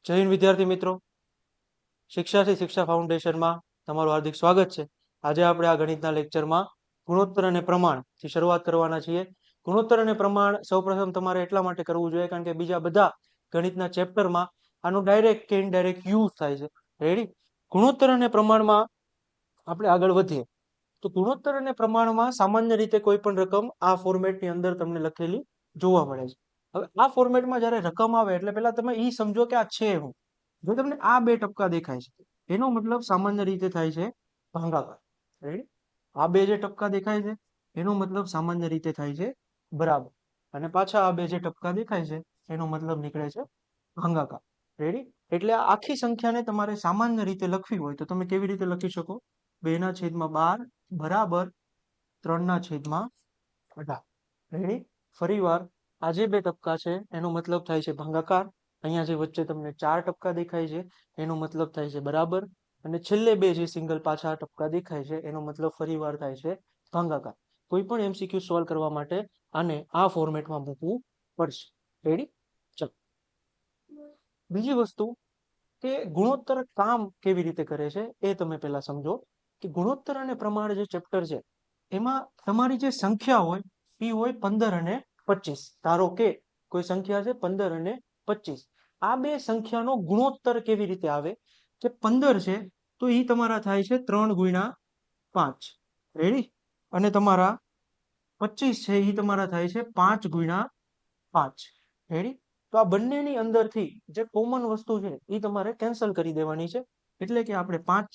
જય હિન્દ વિદ્યાર્થી મિત્રો, શિક્ષાથી શિક્ષા ફાઉન્ડેશનમાં તમારું હાર્દિક સ્વાગત છે. આજે આપણે આ ગણિતના લેક્ચરમાં ગુણોત્તર અને પ્રમાણથી શરૂઆત કરવાના છીએ. ગુણોત્તર અને પ્રમાણ સૌપ્રથમ તમારે એટલા માટે કરવું જોઈએ કારણ કે બીજા બધા ગણિતના ચેપ્ટરમાં આનો ડાયરેક્ટ કે ઇનડાયરેક્ટ યુઝ થાય છે. રેડી? ગુણોત્તર અને પ્રમાણમાં આપણે આગળ વધીએ તો ગુણોત્તર અને પ્રમાણમાં સામાન્ય રીતે કોઈ પણ રકમ આ ફોર્મેટની અંદર તમને લખેલી જોવા મળે છે. હવે આ ફોર્મેટમાં જ્યારે રકમ આવે એટલે પહેલા તમે એ સમજો કે આ છે શું. જો તમને આ બે ટપકા દેખાય છે એનો મતલબ સામાન્ય રીતે થાય છે ભાગાકાર. રેડી? આ બે જે ટપકા દેખાય છે એનો મતલબ સામાન્ય રીતે થાય છે બરાબર, અને પાછા આ બે જે ટપકા દેખાય છે એનો મતલબ નીકળે છે ભાગાકાર. રેડી? એટલે આ આખી સંખ્યાને તમારે સામાન્ય રીતે લખવી હોય તો તમે કેવી રીતે લખી શકો? 2/12 બરાબર 3/18. રેડી? ફરી વાર, આ જે બે ટપકા છે એનો મતલબ થાય છે ભાગાકાર. અહીંયા જે વચ્ચે તમને 4 ટપકા દેખાય છે એનો મતલબ થાય છે બરાબર, અને છેલ્લે બે જે સિંગલ પાછા ટપકા દેખાય છે એનો મતલબ ફરી વાર થાય છે ભાગાકાર. કોઈ પણ MCQ સોલ્વ કરવા માટે આને આ ફોર્મેટમાં મૂકવું પડશે. રેડી? ચલો, બીજી વસ્તુ કે ગુણોત્તર કામ કેવી રીતે કરે છે એ તમે પહેલા સમજો. કે ગુણોત્તર અને પ્રમાણ જે ચેપ્ટર છે એમાં તમારી જે સંખ્યા હોય એ હોય 15 અને 25. ધારો કે કોઈ સંખ્યા છે 15 અને 25. આ બે સંખ્યાનો ગુણોત્તર કેવી રીતે આવે કે 15 છે તો એ તમારા થાય છે 3 × 5. રેડી? અને તમારા 25 છે એ તમારા થાય છે 5 × 5. રેડી? તો આ બંનેની અંદરથી જે કોમન વસ્તુ છે એ તમારે કેન્સલ કરી દેવાની છે. એટલે કે આપણે 5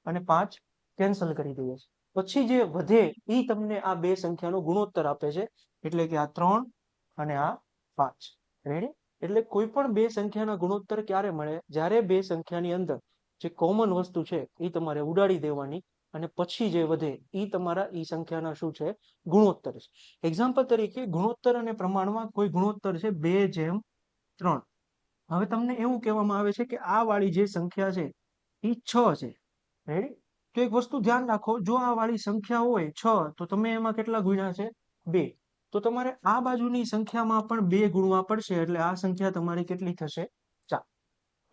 અને 5 કેન્સલ કરી દઈએ છીએ. પછી જે વધે એ તમને આ બે સંખ્યાનો ગુણોત્તર આપે છે. એટલે કે આ 3 અને આ 5. રેડી? એટલે કોઈ પણ બે સંખ્યાના ગુણોત્તર ક્યારે મળે? જ્યારે બે સંખ્યાની અંદર જે કોમન વસ્તુ છે એ તમારે ઉડાડી દેવાની અને પછી જે વધે એ તમારા એ સંખ્યાના શું છે? ગુણોત્તર છે. એક્ઝામ્પલ તરીકે ગુણોત્તર અને પ્રમાણમાં કોઈ ગુણોત્તર છે 2/3. હવે તમને એવું કહેવામાં આવે છે કે આ વાળી જે સંખ્યા છે એ 6 છે. રેડી? તો એક વસ્તુ ધ્યાન રાખો, જો આ વાળી સંખ્યા હોય 6 તો તમે એમાં કેટલા ગુણ્યા છે? 2. તો તમારે આ બાજુની સંખ્યામાં પણ 2 ગુણવા પડશે. એટલે આ સંખ્યા તમારી કેટલી થશે? 4.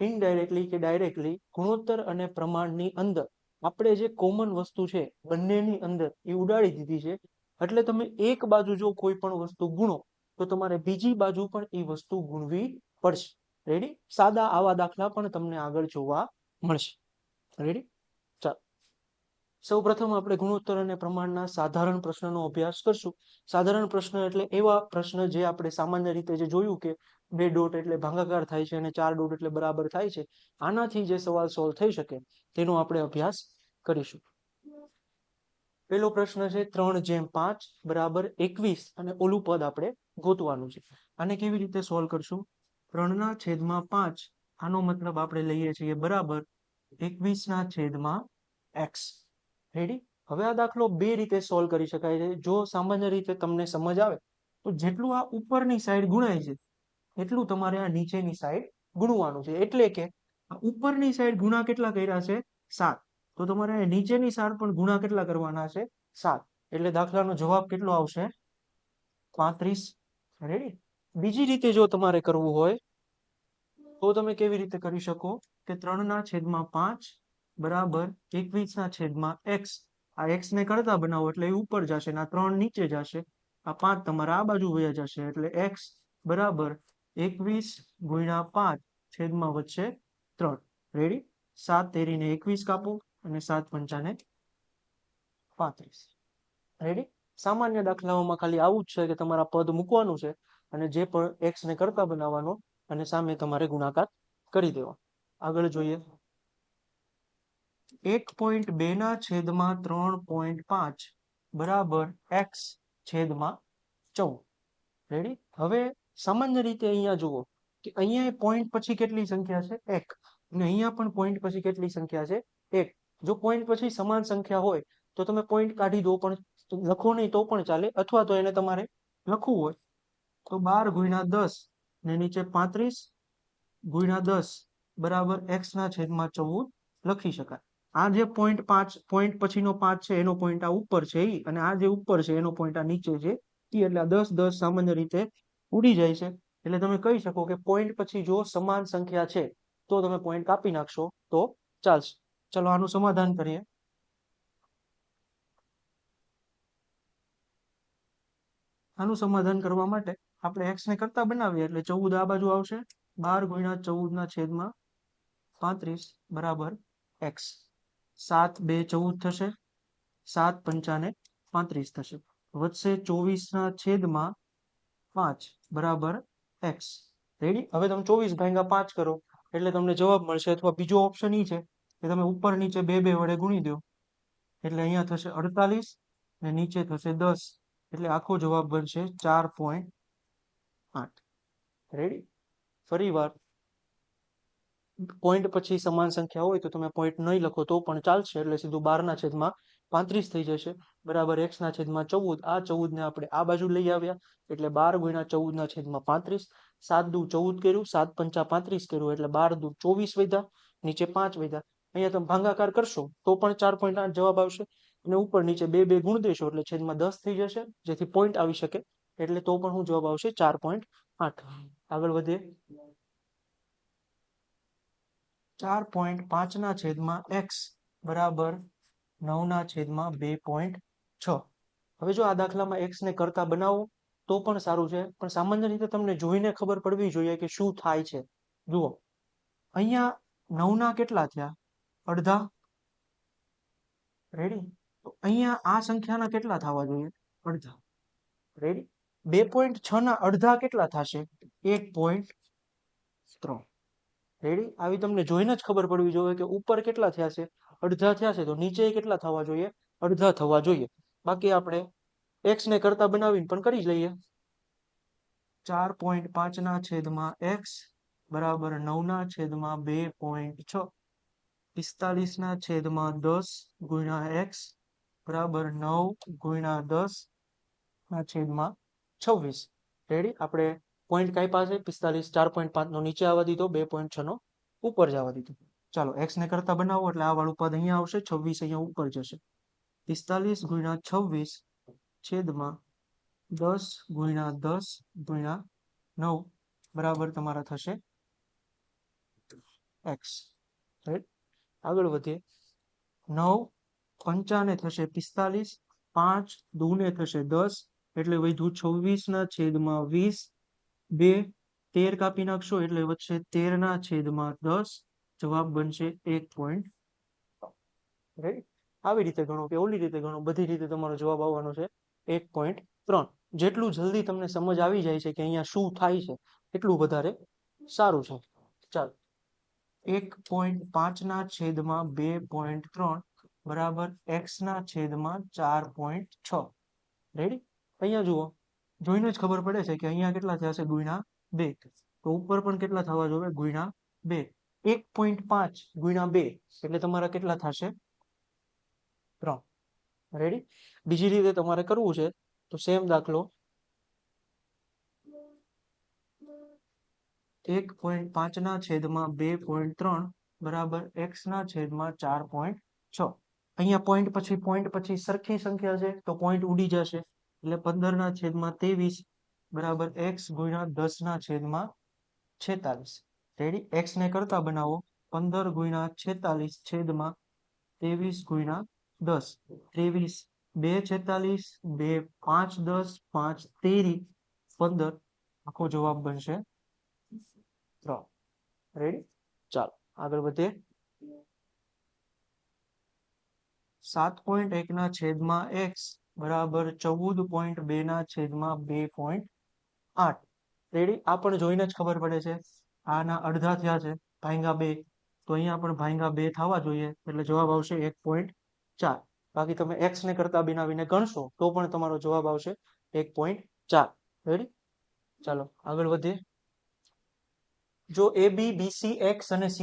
ઇનડાયરેક્ટલી કે ડાયરેક્ટલી ગુણોત્તર અને પ્રમાણની અંદર આપણે જે કોમન વસ્તુ છે બંનેની અંદર એ ઉડાડી દીધી છે. એટલે તમે એક બાજુ જો કોઈ પણ વસ્તુ ગુણો તો તમારે બીજી બાજુ પણ એ વસ્તુ ગુણવી પડશે. રેડી? સાદા આવા દાખલા પણ તમને આગળ જોવા મળશે. રેડી? ચાલો, સૌપ્રથમ આપણે ગુણોત્તર અને પ્રમાણના સાધારણ પ્રશ્નનો અભ્યાસ કરશું. સાધારણ પ્રશ્ન એટલે એવા પ્રશ્ન જે આપણે સામાન્ય રીતે જે જોયું કે 2 ડોટ એટલે ભાગાકાર થાય છે અને 4 ડોટ એટલે બરાબર થાય છે. આનાથી જે સવાલ સોલ્વ થઈ શકે તેનો આપણે અભ્યાસ કરીશું. પેલો પ્રશ્ન છે 3/5 બરાબર 21 અને ઓલું પદ આપણે ગોતવાનું છે. આને કેવી રીતે સોલ્વ કરશું? 3/5 આનો મતલબ આપણે લઈએ છીએ બરાબર 21/x. રેડી? હવે આ દાખલો બે રીતે સોલ્વ કરી શકાય છે. જો સામાન્ય રીતે તમને સમજ આવે તો જેટલું આ ઉપરની સાઈડ ગુણાય છે એટલું તમારે આ નીચેની સાઈડ ગુણવાનું છે. એટલે કે આ ઉપરની સાઈડ ગુણા કેટલા કર્યા છે? 7. તો તમારે નીચેની સાઈડ પણ ગુણા કેટલા કરવાના છે? 7. એટલે દાખલાનો જવાબ કેટલો આવશે? 35. રેડી? બીજી રીતે જો તમારે કરવું હોય તો તમે કેવી રીતે કરી શકો કે 3/5 બરાબર 21/x. આ x ને કરતા બનાવો એટલે એ ઉપર જશે, આ 3 નીચે જશે, આ 5 તમારા આ બાજુ વયા જશે. એટલે x બરાબર 21 × 5 વચ્ચે 3. રેડી? 7 તેરીને 21 કાપો અને 7 પંચાને 35. રેડી? સામાન્ય દાખલાઓમાં ખાલી આવું જ છે કે તમારા પદ મૂકવાનું છે અને જે પણ x ને કરતા બનાવવાનો અને સામે તમારે ગુણાકાર કરી દેવાનો. આગળ જોઈએ. 1.2/3.5 બરાબર x/14. રેડી? હવે સામાન્ય રીતે અહીંયા જુઓ કે અહીંયા પોઈન્ટ પછી કેટલી સંખ્યા છે? 1. અને અહીંયા પણ પોઈન્ટ પછી કેટલી સંખ્યા છે? 1. જો પોઈન્ટ પછી સમાન સંખ્યા હોય તો તમે પોઈન્ટ કાઢી દો, પણ લખો નહીં તો પણ ચાલે, અથવા તો એને તમારે લખવું હોય તો 12 × 10 ને નીચે 35 × 10 બરાબર x/14 લખી શકાય. આ જે પોઈન્ટ પછીનો 5 છે એનો પોઈન્ટ આ ઉપર છે ઈ, અને આ જે ઉપર છે એનો પોઈન્ટ આ નીચે છે ઈ. એટલે આ 10 સામાન્ય રીતે ઉડી જાય છે. એટલે તમે કહી શકો કે પોઈન્ટ પછી જો સમાન સંખ્યા છે તો તમે પોઈન્ટ કાપી નાખશો તો ચાલશે. ચલો આનું સમાધાન કરીએ. આનું સમાધાન કરવા માટે આપણે x ને કરતા બનાવીએ એટલે 14 આ બાજુ આવશે. 12 × 14 ના છેદમાં 35 બરાબર x. 7 2 14 થશે. 7 પંચાને 35 થશે. વધશે 24 ના છેદમાં 5 બરાબર x. રેડી? હવે તમે 24 ભાગ્યા 5 કરો એટલે તમને જવાબ મળશે. અથવા બીજો ઓપ્શન એ છે કે તમે ઉપર નીચે 2 2 વડે ગુણી દો એટલે અહીંયા થશે 48 ને નીચે થશે 10 એટલે આખો જવાબ બનશે 4.8. રેડી? ફરી વાર પોઈન્ટ પછી સમાન સંખ્યા હોય તો તમે પોઈન્ટ નહીં લખો તો પણ ચાલશે. એટલે સીધું 12 ના છેદમાં 35 થઈ જશે બરાબર x ના છેદમાં 14. આ 14 ને આપણે આ બાજુ લઈ આવ્યા એટલે 12 × 14 ના છેદમાં 35. 7 દુ 14 કર્યું, 7 પંચા 35 કર્યું એટલે 12 દુ 24 વધ્યા, નીચે 5 વધ્યા. અહીંયા તમે ભાગાકાર કરશો તો પણ 4.8 જવાબ આવશે અને ઉપર નીચે 2 2 ગુણ દેશો એટલે છેદમાં 10 થઈ જશે જેથી પોઈન્ટ આવી શકે. એટલે તો પણ શું જવાબ આવશે? 4.8. આગળ વધીએ. 4.5 ના છેદમાં x બરાબર 9 ના છેદમાં 2.6. હવે જો આ દાખલામાં x ને કરતા બનાવો તો પણ સારું છે, પણ સામાન્ય રીતે તમને જોઈને ખબર પડવી જોઈએ કે શું થાય છે. જુઓ, અહીંયા 9 ના કેટલા થયા? અડધા. રેડી? તો અહીંયા આ સંખ્યાના કેટલા થવા જોઈએ? અડધા. રેડી? 2.6 ના અડધા કેટલા થશે? 1.3. રેડી? આવી તમને જોઈને જ ખબર પડવી જોઈએ કે ઉપર કેટલા થયા છે? અડધા થયા છે તો નીચે કેટલા થવા જોઈએ? અડધા થવા જોઈએ. બાકી આપણે x ને કરતા બનાવીને પણ કરી જ લઈએ. 4.5 ના છેદમાં x બરાબર 9 ના છેદમાં 2.6. 45 ના છેદમાં 10 ગુણ્યા x બરાબર 9 ગુણ્યા 10 ના છેદમાં 26. રેડી? આપણે પોઈન્ટ કઈ પાસે 45 4.5 નો નીચે આવવા દીધો, 2.6 નો ઉપર જવા દીધો. ચાલો x ને કરતા બનાવો એટલે આ વાળું પદ અહીંયા આવશે, 26 અહીંયા ઉપર જશે. 45 ગુણ્યા 26 છેદમાં 10 ગુણ્યા 10 ગુણ્યા 9 બરાબર તમારા થશે x. રાઈટ? આગળ વધીએ. 9 પંચાને થશે 45, 5 દૂને થશે 10 એટલે વધ્યું 26 ના છેદમાં 20. 2 13 કાપી નાખશો એટલે વધશે 13 ના છેદમાં 10. જવાબ બનશે 1. રાઈટ? આવી રીતે ગણો કે ઓલી રીતે ગણો, બધી રીતે તમારો જવાબ આવવાનો છે 1.3. જેટલું જલ્દી તમને સમજ આવી જાય છે કે અહીંયા શું થાય છે એટલું વધારે સારું છે. ચાલો, 1.5 ના છેદમાં 2.3 બરાબર x ના છેદમાં 4.6. રેડી? અહીંયા જુઓ, જોઈને જ ખબર પડે છે કે અહીંયા કેટલા થશે? ગુણ્યા 2. તો ઉપર પણ કેટલા થવા જોઈએ? ગુણ્યા 2. 1.5 ગુણ્યા 2 એટલે તમારા કેટલા થશે? 3. રેડી? બીજી રીતે તમારે કરવું છે તો સેમ દાખલો. 1.5 ના છેદમાં 2.3 બરાબર x ના છેદમાં 4.6. અહીંયા પોઈન્ટ પછી સરખી સંખ્યા છે તો પોઈન્ટ ઉડી જશે એટલે 15 ના છેદમાં 23 બરાબર x ગુણ્યા 10 ના છેદમાં 46. રેડી? x ને કરતા બનાવો. 15 ગુણ્યા 46 છેદમાં 23 ગુણ્યા 10. 23 2 46 2 5 10 5 13 15. આખો જવાબ બનશે 3. રેડી? ચાલો આગળ વધીએ. 7.1 ના છેદમાં x બરાબર 14.2 ના છેદમાં 2.8. રેડી? આ પણ જોઈને જ ખબર પડે છે. આના અડધા થયા છે ભાગ્યા 2 તો અહીંયા પણ ભાગ્યા 2 થવા જોઈએ એટલે જવાબ આવશે 1.4. બાકી તમે x ને કરતા બનાવીને ગણશો તો પણ તમારો જવાબ આવશે 1.4. રેડી? ચાલો આગળ વધીએ. જો AB BC x અને c²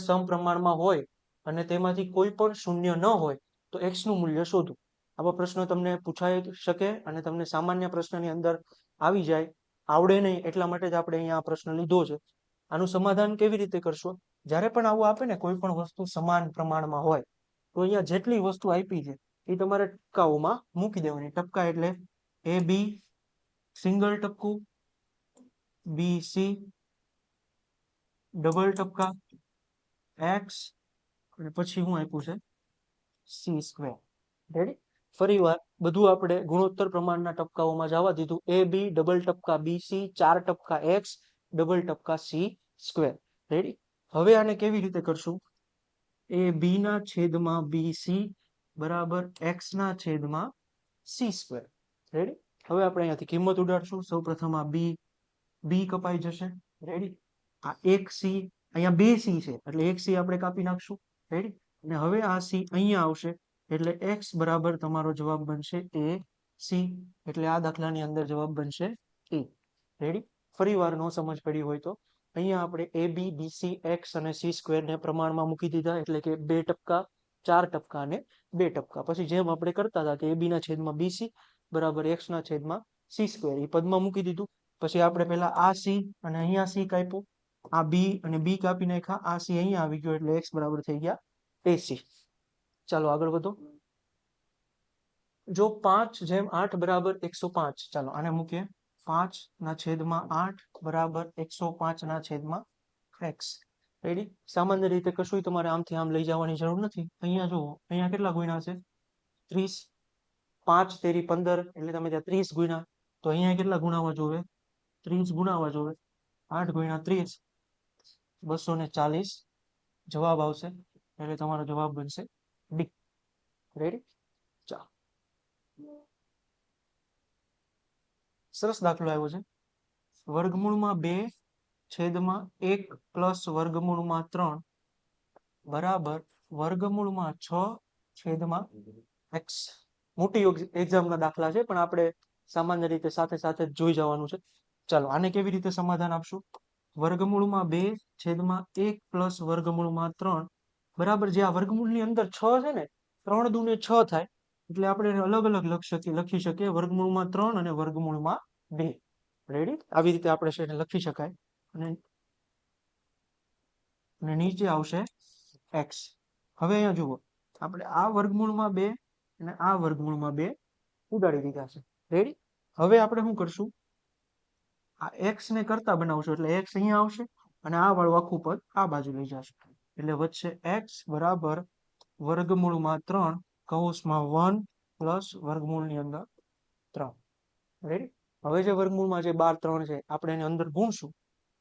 સમપ્રમાણમાં હોય અને તેમાંથી કોઈ પણ શૂન્ય ન હોય તો x નું મૂલ્ય શોધો. આવા પ્રશ્નો તમને પૂછાઈ શકે અને તમને સામાન્ય પ્રશ્નની અંદર આવી જાય. આવડે નહીં એટલા માટે જ આપણે અહીંયા આ પ્રશ્ન લીધો છે. આનું સમાધાન કેવી રીતે કરશો? જ્યારે પણ આવું આપે ને કોઈ પણ વસ્તુ સમાન પ્રમાણમાં હોય તો અહીંયા જેટલી વસ્તુ આપી છે એ તમારે ટપકાઓમાં મૂકી દેવાની. ટપકા એટલે AB સિંગલ ટપકું, BC ડબલ ટપકા, એક્સ અને પછી હું આપ્યું છે સી સ્ક્વેર. રેડી? ફરી વાર બધું આપણે ગુણોત્તર પ્રમાણના ટપકાઓમાં જવા દીધું. એ બી ડબલ ટપકા બી સી 4 ટપકા એક્સ ડબલ ટપકા સી સ્ક્વેર. રેડી? હવે આને કેવી રીતે કરશું? એ બી ના છેદમાં બી સી બરાબર એક્સ ના છેદમાં સી સ્ક્વેર. રેડી? હવે આપણે અહીંયાથી કિંમત ઉડાડશું. સૌ પ્રથમ આ બી કપાઈ જશે. રેડી? આ એક સી, અહીંયા બે સી છે એટલે એક સી આપણે કાપી નાખશું. રેડી? અને હવે આ સી અહીંયા આવશે એટલે એક્સ બરાબર તમારો જવાબ બનશે એ સી. એટલે આ દાખલાની અંદર જવાબ બનશે એ. રેડી? ફરી વાર નો સમજ પડી હોય તો અહીંયા આપણે એ બી બી સી એક્સ અને સી સ્ક્વેર ને પ્રમાણમાં મૂકી દીધા, એટલે કે 2 ટપકા 4 ટપકા અને 2 ટપકા. પછી જેમ આપણે કરતા હતા કે એ બી ના છેદમાં બીસી બરાબર એક્સ ના છેદમાં સી સ્ક્વેર એ પદમાં મૂકી દીધું. પછી આપણે પેલા આ સી અને અહીંયા સી કાપ્યું, આ બી અને બી કાપી નાખ્યા, આ સી અહીંયા આવી ગયો એટલે એક્સ બરાબર થઈ ગયા એસી. ચાલો આગળ વધો. જો 5/8 બરાબર 105, ચાલો આને મૂકીએ. 5 ના છેદમાં 8 બરાબર 105 ના છેદમાં એક્સ. રેડી? સામાન્ય રીતે કશું તમારે આમથી આમ લઈ જવાની જરૂર નથી. અહીંયા જુઓ, અહીંયા કેટલા ગુણ્યા છે? 30. 5 તેરી 15 એટલે તમે ત્યાં 30 ગુણ્યા. તો અહીંયા કેટલા ગુણાવા જોવે? 30 ગુણાવા જોવે. 8 ગુણ્યા 30 240 જવાબ આવશે. એટલે તમારો જવાબ બનશે ડી. રેડી? ચાલો, સરસ દાખલો આવ્યો છે. વર્ગમૂળમાં 2 છેદમાં 1 પ્લસ વર્ગમૂળમાં 3 બરાબર વર્ગમૂળમાં 6 છેદમાં એક્સ. મોટી એક્ઝામના દાખલા છે પણ આપણે સામાન્ય રીતે સાથે સાથે જ જોઈ જવાનું છે. ચાલો આને કેવી રીતે સમાધાન આપશું? વર્ગમૂળમાં 2 છેદમાં 1 પ્લસ વર્ગમૂળમાં 3 બરાબર જે આ વર્ગમૂળની અંદર 6 છે ને, 3 દુને 6 થાય એટલે આપણે એને અલગ અલગ લખી શકીએ, વર્ગમૂળમાં 3 અને વર્ગમૂળમાં 2. રેડી? આવી રીતે આપણે છે એને લખી શકાય. અને નીચે આવશે એક્સ. હવે અહીંયા જુઓ, આપણે આ વર્ગમૂળમાં 2 અને આ વર્ગમૂળમાં 2 ઉડાડી દીધા છે. રેડી? હવે આપણે શું કરશું? આ એક્સ ને કરતા બનાવશું એટલે એક્સ અહીંયા આવશે અને આ વાળું આખું પદ આ બાજુ લઈ જશે એટલે વચ્ચે એક્સ બરાબર વર્ગમૂળમાં 3 કૌંસમાં 1 પ્લસ વર્ગમૂળની અંદર 3. રેડી? હવે જે વર્ગમૂળમાં જે 3 છે આપણે એની અંદર ગુણશું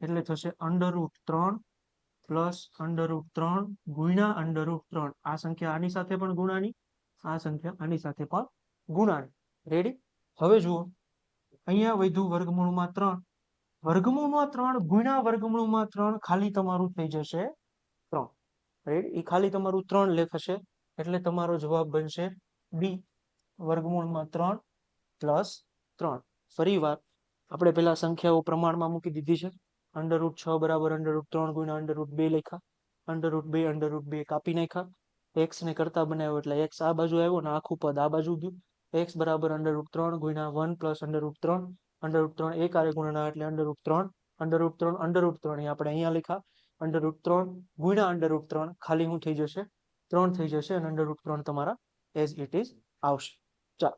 એટલે થશે √3 પ્લસ √3 ગુણ્યા √3. આ સંખ્યા આની સાથે પણ ગુણાની, આ સંખ્યા આની સાથે પણ ગુણાની. રેડી? હવે જુઓ, અહીંયા વધ્યું વર્ગમૂળમાં 3, વર્ગમૂળમાં 3 ગુણ્યા વર્ગમૂળમાં 3 ખાલી તમારું થઈ જશે 3. રેડી? એ ખાલી તમારું 3 લેખશે એટલે તમારો જવાબ બનશે બી, વર્ગમૂળમાં 3 પ્લસ 3. ફરી વાર આપણે પેલા સંખ્યાઓ પ્રમાણમાં મૂકી દીધી છે. √6 બરાબર √3 ગુણ્યા √2 લખ્યા, √2 √2 કાપી નાખ્યા, એક્સ ને કરતા બનાવ્યો એટલે એક્સ આ બાજુ આવ્યો ને આખું પદ આ બાજુ ગયું. એક્સ બરાબર √3 ગુણ્યા 1 પ્લસ √3, √3 એક આરે ગુણના એટલે √3 એ આપણે અહીંયા લખ્યા, √3 ગુણ્યા √3 ખાલી શું થઈ જશે? 3 થઈ જશે અને √3 તમારા એઝ ઇટ ઇઝ આવશે. ચાલો,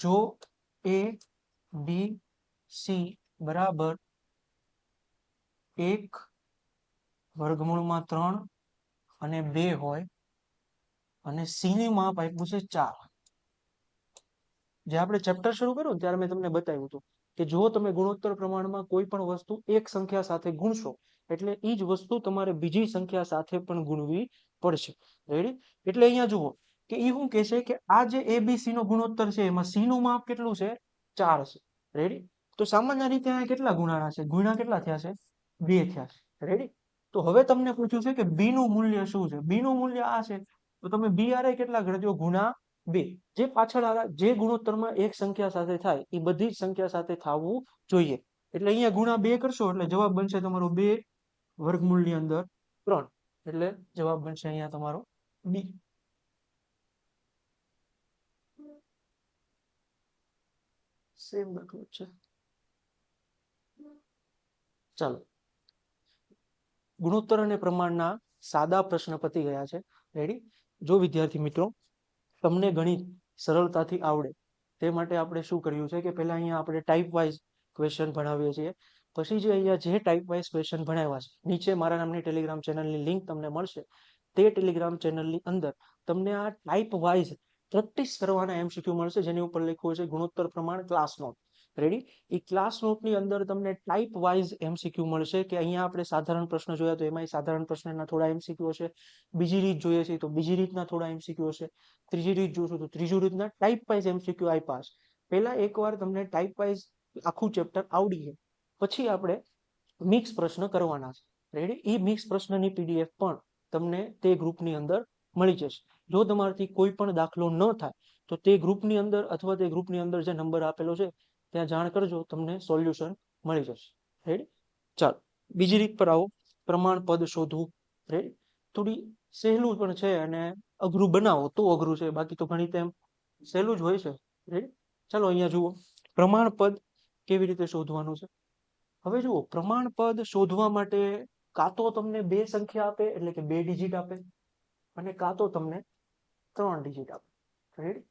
જો એ બી સી બરાબર 1 વર્ગમૂળમાં 3 અને 2 હોય અને સી ની માપ આપ્યું છે 4. જે આપણે ચેપ્ટર શરૂ કર્યું ને ત્યારે મેં તમને બતાવ્યું હતું કે જો તમે ગુણોત્તર પ્રમાણમાં કોઈ પણ વસ્તુ એક સંખ્યા સાથે ગુણશો એટલે એ જ વસ્તુ તમારે બીજી સંખ્યા સાથે પણ ગુણવી પડશે. રેડી? એટલે અહીંયા જુઓ કે એ શું કહે છે કે આ જે એબીસી નો ગુણોત્તર છે એમાં સી નું માપ કેટલું છે? 4 છે. રેડી? તો સામાન્ય રીતે અહીંયા કેટલા ગુણાણા છે? ગુણ્યા કેટલા થયા છે? 2 થયા છે. રેડી? તો હવે તમને પૂછ્યું છે કે બી નું મૂલ્ય શું છે? બી નું મૂલ્ય આ છે તો તમે બી આરે કેટલા ગણજો? ગુણા 2. જે પાછળ જે ગુણોત્તરમાં એક સંખ્યા સાથે થાય એ બધી જ સંખ્યા સાથે થવું જોઈએ. એટલે અહીંયા ગુણા 2 કરશો એટલે જવાબ બનશે તમારો 2 વર્ગમૂળની અંદર 3. એટલે જવાબ બનશે અહીંયા તમારો બી. સેમ દાખલો છે. ચાલો, ગુણોત્તર અને પ્રમાણના સાદા પ્રશ્ન પતી ગયા છે. રેડી? જો વિદ્યાર્થી મિત્રો તમને ગણિત સરળતાથી આવડે તે માટે આપણે શું કર્યું છે કે પહેલા અહીંયા આપણે ટાઈપ વાઇઝ ક્વેશ્ચન ભણાવીએ છીએ. પછી જે અહીંયા જે ટાઈપ વાઇઝ ક્વેશ્ચન ભણાવ્યા છે, નીચે મારા નામની ટેલિગ્રામ ચેનલની લિંક તમને મળશે. તે ટેલિગ્રામ ચેનલની અંદર તમને આ ટાઈપ વાઇઝ પ્રેક્ટિસ કરવાના MCQ મળશે, જેની ઉપર લખ્યું છે ગુણોત્તર પ્રમાણ ક્લાસ નોટ. રેડી? એ ક્લાસ નોટની અંદર તમને ટાઈપ વાઇઝ MCQ મળશે, કે અહીંયા આપણે સાધારણ પ્રશ્ન જોયા તો એમાં સાધારણ પ્રશ્નના થોડા MCQ હશે, બીજી રીત જોઈએ છે તો બીજી રીતના થોડા MCQ હશે, ત્રીજી રીત જોશું તો ત્રીજી રીતના ટાઈપ વાઇઝ MCQ આપ્યા છે. પહેલા એકવાર તમને ટાઈપ વાઇઝ આખું ચેપ્ટર આવડી જાય પછી આપણે મિક્સ પ્રશ્ન કરવાના છે. રેડી? એ મિક્સ પ્રશ્નની PDF પણ તમને તે ગ્રુપની અંદર મળી જશે. જો તમારાથી કોઈ પણ દાખલો ન થાય તો તે ગ્રુપની અંદર અથવા તે ગ્રુપની અંદર જે નંબર આપેલો છે ત્યાં જાણ કરજો, તમને સોલ્યુશન મળી જશે. રેડી? ચાલો બીજી રીત પર આવો, પ્રમાણ પદ શોધવું. રેડી? થોડી સહેલું પણ છે અને અઘરું બનાવો તો અઘરું છે, બાકી તો ઘણી તેમ સહેલું જ હોય છે. રેડી? ચાલો અહીંયા જુઓ, પ્રમાણ પદ કેવી રીતે શોધવાનું છે. હવે જુઓ, પ્રમાણ પદ શોધવા માટે કાં તો તમને બે સંખ્યા આપે એટલે કે 2 ડિજિટ આપે, અને કાં તો તમને 3 ડિજિટ આપે. રેડી?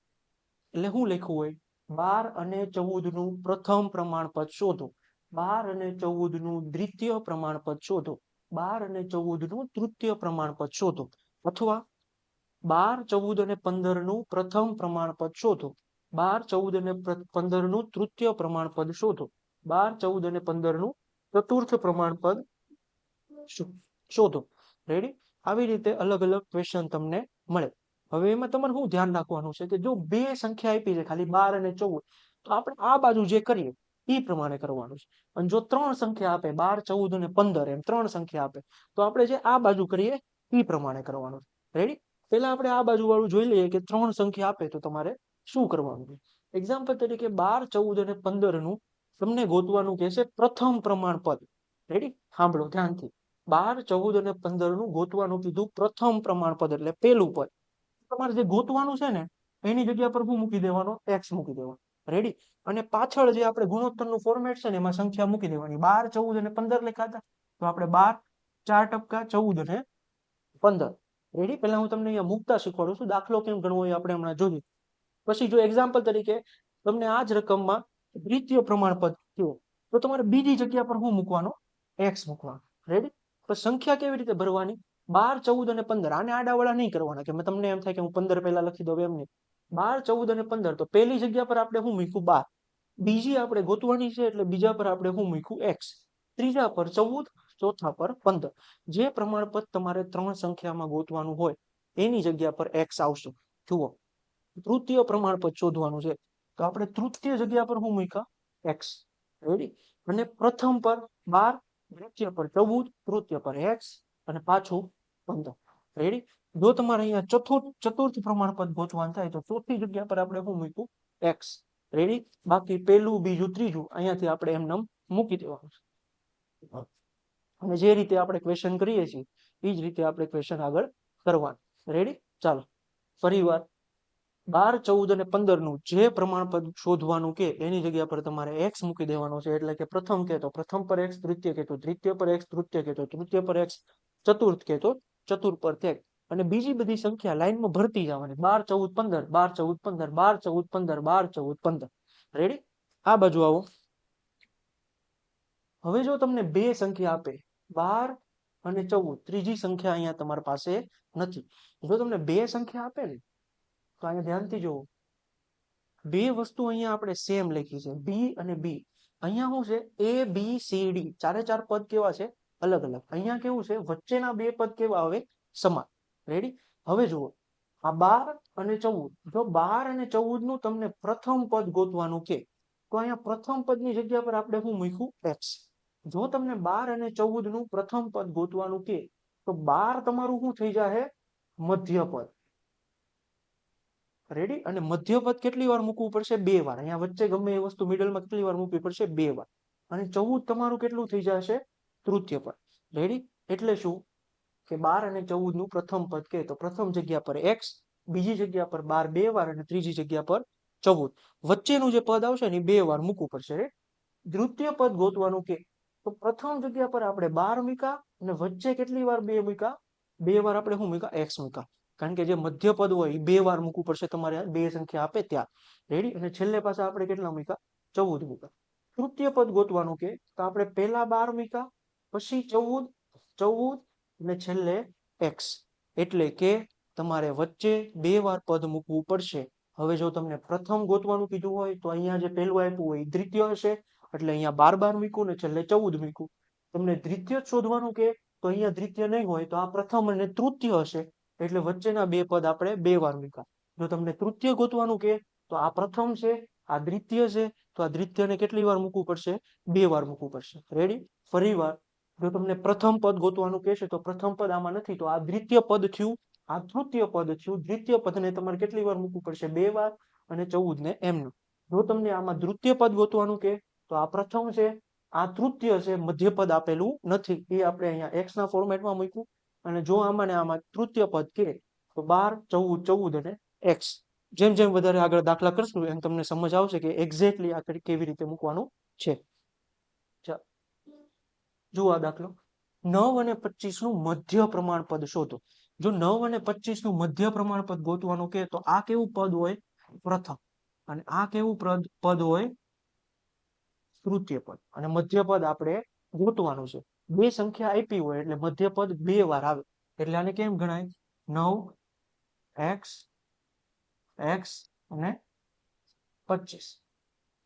એટલે શું લખવું હોય, 12 અને 14 નું પ્રથમ પ્રમાણપદ શોધો, 12 અને 14 નું દ્વિતીય પ્રમાણપદ શોધો, 12 અને 14 નું તૃતીય પ્રમાણપદ શોધો, અથવા 12, 14 અને 15 નું પ્રથમ પ્રમાણપદ શોધો, 12, 14 અને 15 નું તૃતીય પ્રમાણપદ શોધો, 12, 14 અને 15 નું ચતુર્થ પ્રમાણપદ શોધો. રેડી? આવી રીતે અલગ અલગ ક્વેશ્ચન તમને મળે. હવે એમાં તમારે શું ધ્યાન રાખવાનું છે કે જો બે સંખ્યા આપી છે ખાલી 12 અને 14, તો આપણે આ બાજુ જે કરીએ એ પ્રમાણે કરવાનું છે. અને જો 3 સંખ્યા આપે 12, 14 અને 15 એમ 3 સંખ્યા આપે તો આપણે જે આ બાજુ કરીએ એ પ્રમાણે કરવાનું છે. રેડી? પહેલા આપણે આ બાજુ વાળું જોઈ લઈએ કે 3 સંખ્યા આપે તો તમારે શું કરવાનું છે. એક્ઝામ્પલ તરીકે 12, 14 અને 15 નું તમને ગોતવાનું કહેશે પ્રથમ પ્રમાણપદ. રેડી? સાંભળો ધ્યાનથી, 12, 14 અને 15 નું ગોતવાનું કીધું પ્રથમ પ્રમાણપદ એટલે પેલું પદ. તમારે જે ગોતવાનું છે ને એની જગ્યા પર શું મૂકી દેવાનો, X મૂકી દેવાનો. રેડી? અને પાછળ જે આપણે ગુણોત્તરનું ફોર્મેટ છે ને એમાં સંખ્યા મૂકી દેવાની. 12, 14 અને 15 લખ્યા હતા તો આપણે 12, 4 ટપકા 14 અને 15. રેડી? પહેલા હું તમને અહીંયા મૂકતા શીખવાડું છું, દાખલો કેમ ગણવો એ આપણે હમણાં જોઈએ. પછી જો એક્ઝામ્પલ તરીકે તમને આ જ રકમમાં દ્વિતીય પ્રમાણપદ કયો તો તમારે બીજી જગ્યા પર શું મૂકવાનો, X મૂકવાનો. રેડી? તો સંખ્યા કેવી રીતે ભરવાની, 12, 14 અને 15 આને આડાવાળા નહીં કરવાના કે તમને એમ થાય કે હું 15 પહેલા લખી દઉં, એમ નહીં. 12, 14 અને 15 તો પહેલી જગ્યા પર આપણે શું મૂક્યું, 12. બીજી આપણે ગોતવાની છે એટલે બીજા પર આપણે શું મૂક્યું, X. ત્રીજા પર 14, ચોથા પર 15. જે પ્રમાણપદ તમારે 3 સંખ્યામાં ગોતવાનું હોય એની જગ્યા પર X આવશે. જુઓ, તૃતીય પ્રમાણપદ શોધવાનું છે તો આપણે તૃતીય જગ્યા પર શું મૂક્યા, X. રેડી? અને પ્રથમ પર 12, દ્વિતીય પર 14, તૃતીય પર X અને પાછું 15. રેડી? જો તમારે અહીંયા ચતુર્થ પ્રમાણપદ ગોતવાનું થાય તો ચોથી જગ્યા પર આપણે શું મૂક્યું, X. રેડી? બાકી પહેલું, બીજું, ત્રીજું અહીંયાથી આપણે એમને મૂકી દેવાનું છે. અને જે રીતે આપણે ક્વેશ્ચન કરીએ છીએ એ જ રીતે આપણે ક્વેશ્ચન આગળ કરવાનું. રેડી? ચાલો ફરીવાર, 12, 14 અને 15 નું જે પ્રમાણપદ શોધવાનું કે એની જગ્યા પર તમારે X મૂકી દેવાનો છે. એટલે કે પ્રથમ કે તો પ્રથમ પર X, દ્વિતીય કે તો દ્વિતીય પર X, તૃતીય કે તો તૃતીય પર X, ચતુર્થ કે તો ચતુર્થ પર X. અને બીજી બધી સંખ્યા લાઈનમાં ભરતી જવાની, 12, 14, 15, 12, 14, 15, 12, 14, 15, 12, 14, 15. રેડી? આ બાજુ આવો. હવે જો તમને બે સંખ્યા આપે 12 અને 14, ત્રીજી સંખ્યા અહીંયા તમારી પાસે નથી. જો તમને બે સંખ્યા આપે ને તો અહીંયા ધ્યાનથી જુઓ, બે વસ્તુ અહીંયા આપણે સેમ લખી છે, બી અને બી. અહીંયા શું છે, ABCD ચારે ચાર પદ કેવા છે, અલગ અલગ. અહીંયા કેવું છે, વચ્ચેના બે પદ કેવા આવે, સમાન. રેડી? હવે જુઓ, આ 12 અને 14, જો 12 અને 14 નું તમને પ્રથમ પદ ગોતવાનું કે તો અહીંયા પ્રથમ પદની જગ્યા પર આપણે શું મૂક્યું, X. જો તમને 12 અને 14 નું પ્રથમ પદ ગોતવાનું કે તો 12 તમારું શું થઈ જાય, મધ્ય પદ. રેડી? અને મધ્ય પદ કેટલી વાર મૂકવું પડશે, 2 વાર. અહીંયા વચ્ચે ગમે એ વસ્તુ મિડલમાં કેટલી વાર મૂકવી પડશે, 2 વાર. અને 14 તમારું કેટલું થઈ જશે, તૃતીય પદ. રેડી? એટલે શું કે 12 અને 14 નું પ્રથમ પદ કે તો પ્રથમ જગ્યા પર X, બીજી જગ્યા પર 12 2 વાર અને ત્રીજી જગ્યા પર 14. વચ્ચેનું જે પદ આવશે ને 2 વાર મૂકવું પડશે. દ્વિતીય પદ ગોતવાનું કે તો પ્રથમ જગ્યા પર આપણે 12 મૂક્યા અને વચ્ચે કેટલી વાર 2 મૂક્યા, 2 વાર આપણે શું મૂક્યા, X મૂક્યા. કારણ કે જે મધ્ય પદ હોય એ 2 વાર મૂકવું પડશે તમારે, બે સંખ્યા આપે ત્યાં. રેડી? અને છેલ્લે પાછા આપણે કેટલા મૂક્યા, 14 મૂક્યા. તૃતીય પદ ગોતવાનું કે તો આપણે પહેલા 12 મૂક્યા, પછી 14, 14 અને છેલ્લે x, એટલે કે તમારે વચ્ચે 2 વાર પદ મૂકવું પડશે. હવે જો તમને પ્રથમ ગોતવાનું કીધું હોય તો અહીંયા જે પહેલું આપ્યું હોય એ દ્વિતીય હશે, એટલે અહીંયા 12 મૂક્યું ને છેલ્લે 14 મૂક્યું. તમને દ્વિતીય શોધવાનું કે તો અહીંયા દ્વિતીય નહીં હોય તો આ પ્રથમ અને તૃતીય હશે, એટલે વચ્ચેના 2 પદ આપણે 2 વાર મૂક્યા. જો તમને તૃતીય ગોતવાનું કે તો આ પ્રથમ છે, આ દ્વિતીય છે, તો આ દ્વિતીયને કેટલી વાર મૂકવું પડશે? 2 વાર મૂકવું પડશે. રેડી? ફરી વાર, જો તમને પ્રથમ પદ ગોતવાનું કહેશે તો પ્રથમ પદ આમાં નથી, તો આ દ્વિતીય પદ થયું, આ તૃતીય પદ થયું. દ્વિતીય પદને તમારે કેટલી વાર મૂકવું પડશે? 2 વાર, અને 14 ને એમનું. જો તમને આમાં તૃતીય પદ ગોતવાનું કે તો આ પ્રથમ છે, આ તૃતીય છે, મધ્ય પદ આપેલું નથી, એ આપણે અહીંયા x ના ફોર્મેટમાં મૂક્યું. અને જો આમાં ને આમાં તૃતીય પદ કે તો 12, 14, 14 અને x. જેમ જેમ વધારે આગળ દાખલા કરશું એમ તમને સમજ આવશે કે એક્ઝેક્ટલી આ કેવી રીતે મૂકવાનું છે. જુઓ આ દાખલો, 9 અને 25 નું મધ્ય પ્રમાણપદ શોધો. જો 9 અને 25 નું મધ્ય પ્રમાણપદ ગોતવાનું કે તો આ કેવું પદ હોય? પ્રથમ. અને આ કેવું પદ હોય? તૃતીય પદ. અને મધ્ય પદ આપણે ગોતવાનું છે. બે સંખ્યા આપી હોય એટલે મધ્ય પદ 2 વાર આવે, એટલે આને કેમ ગણાય? 9x, x અને 25.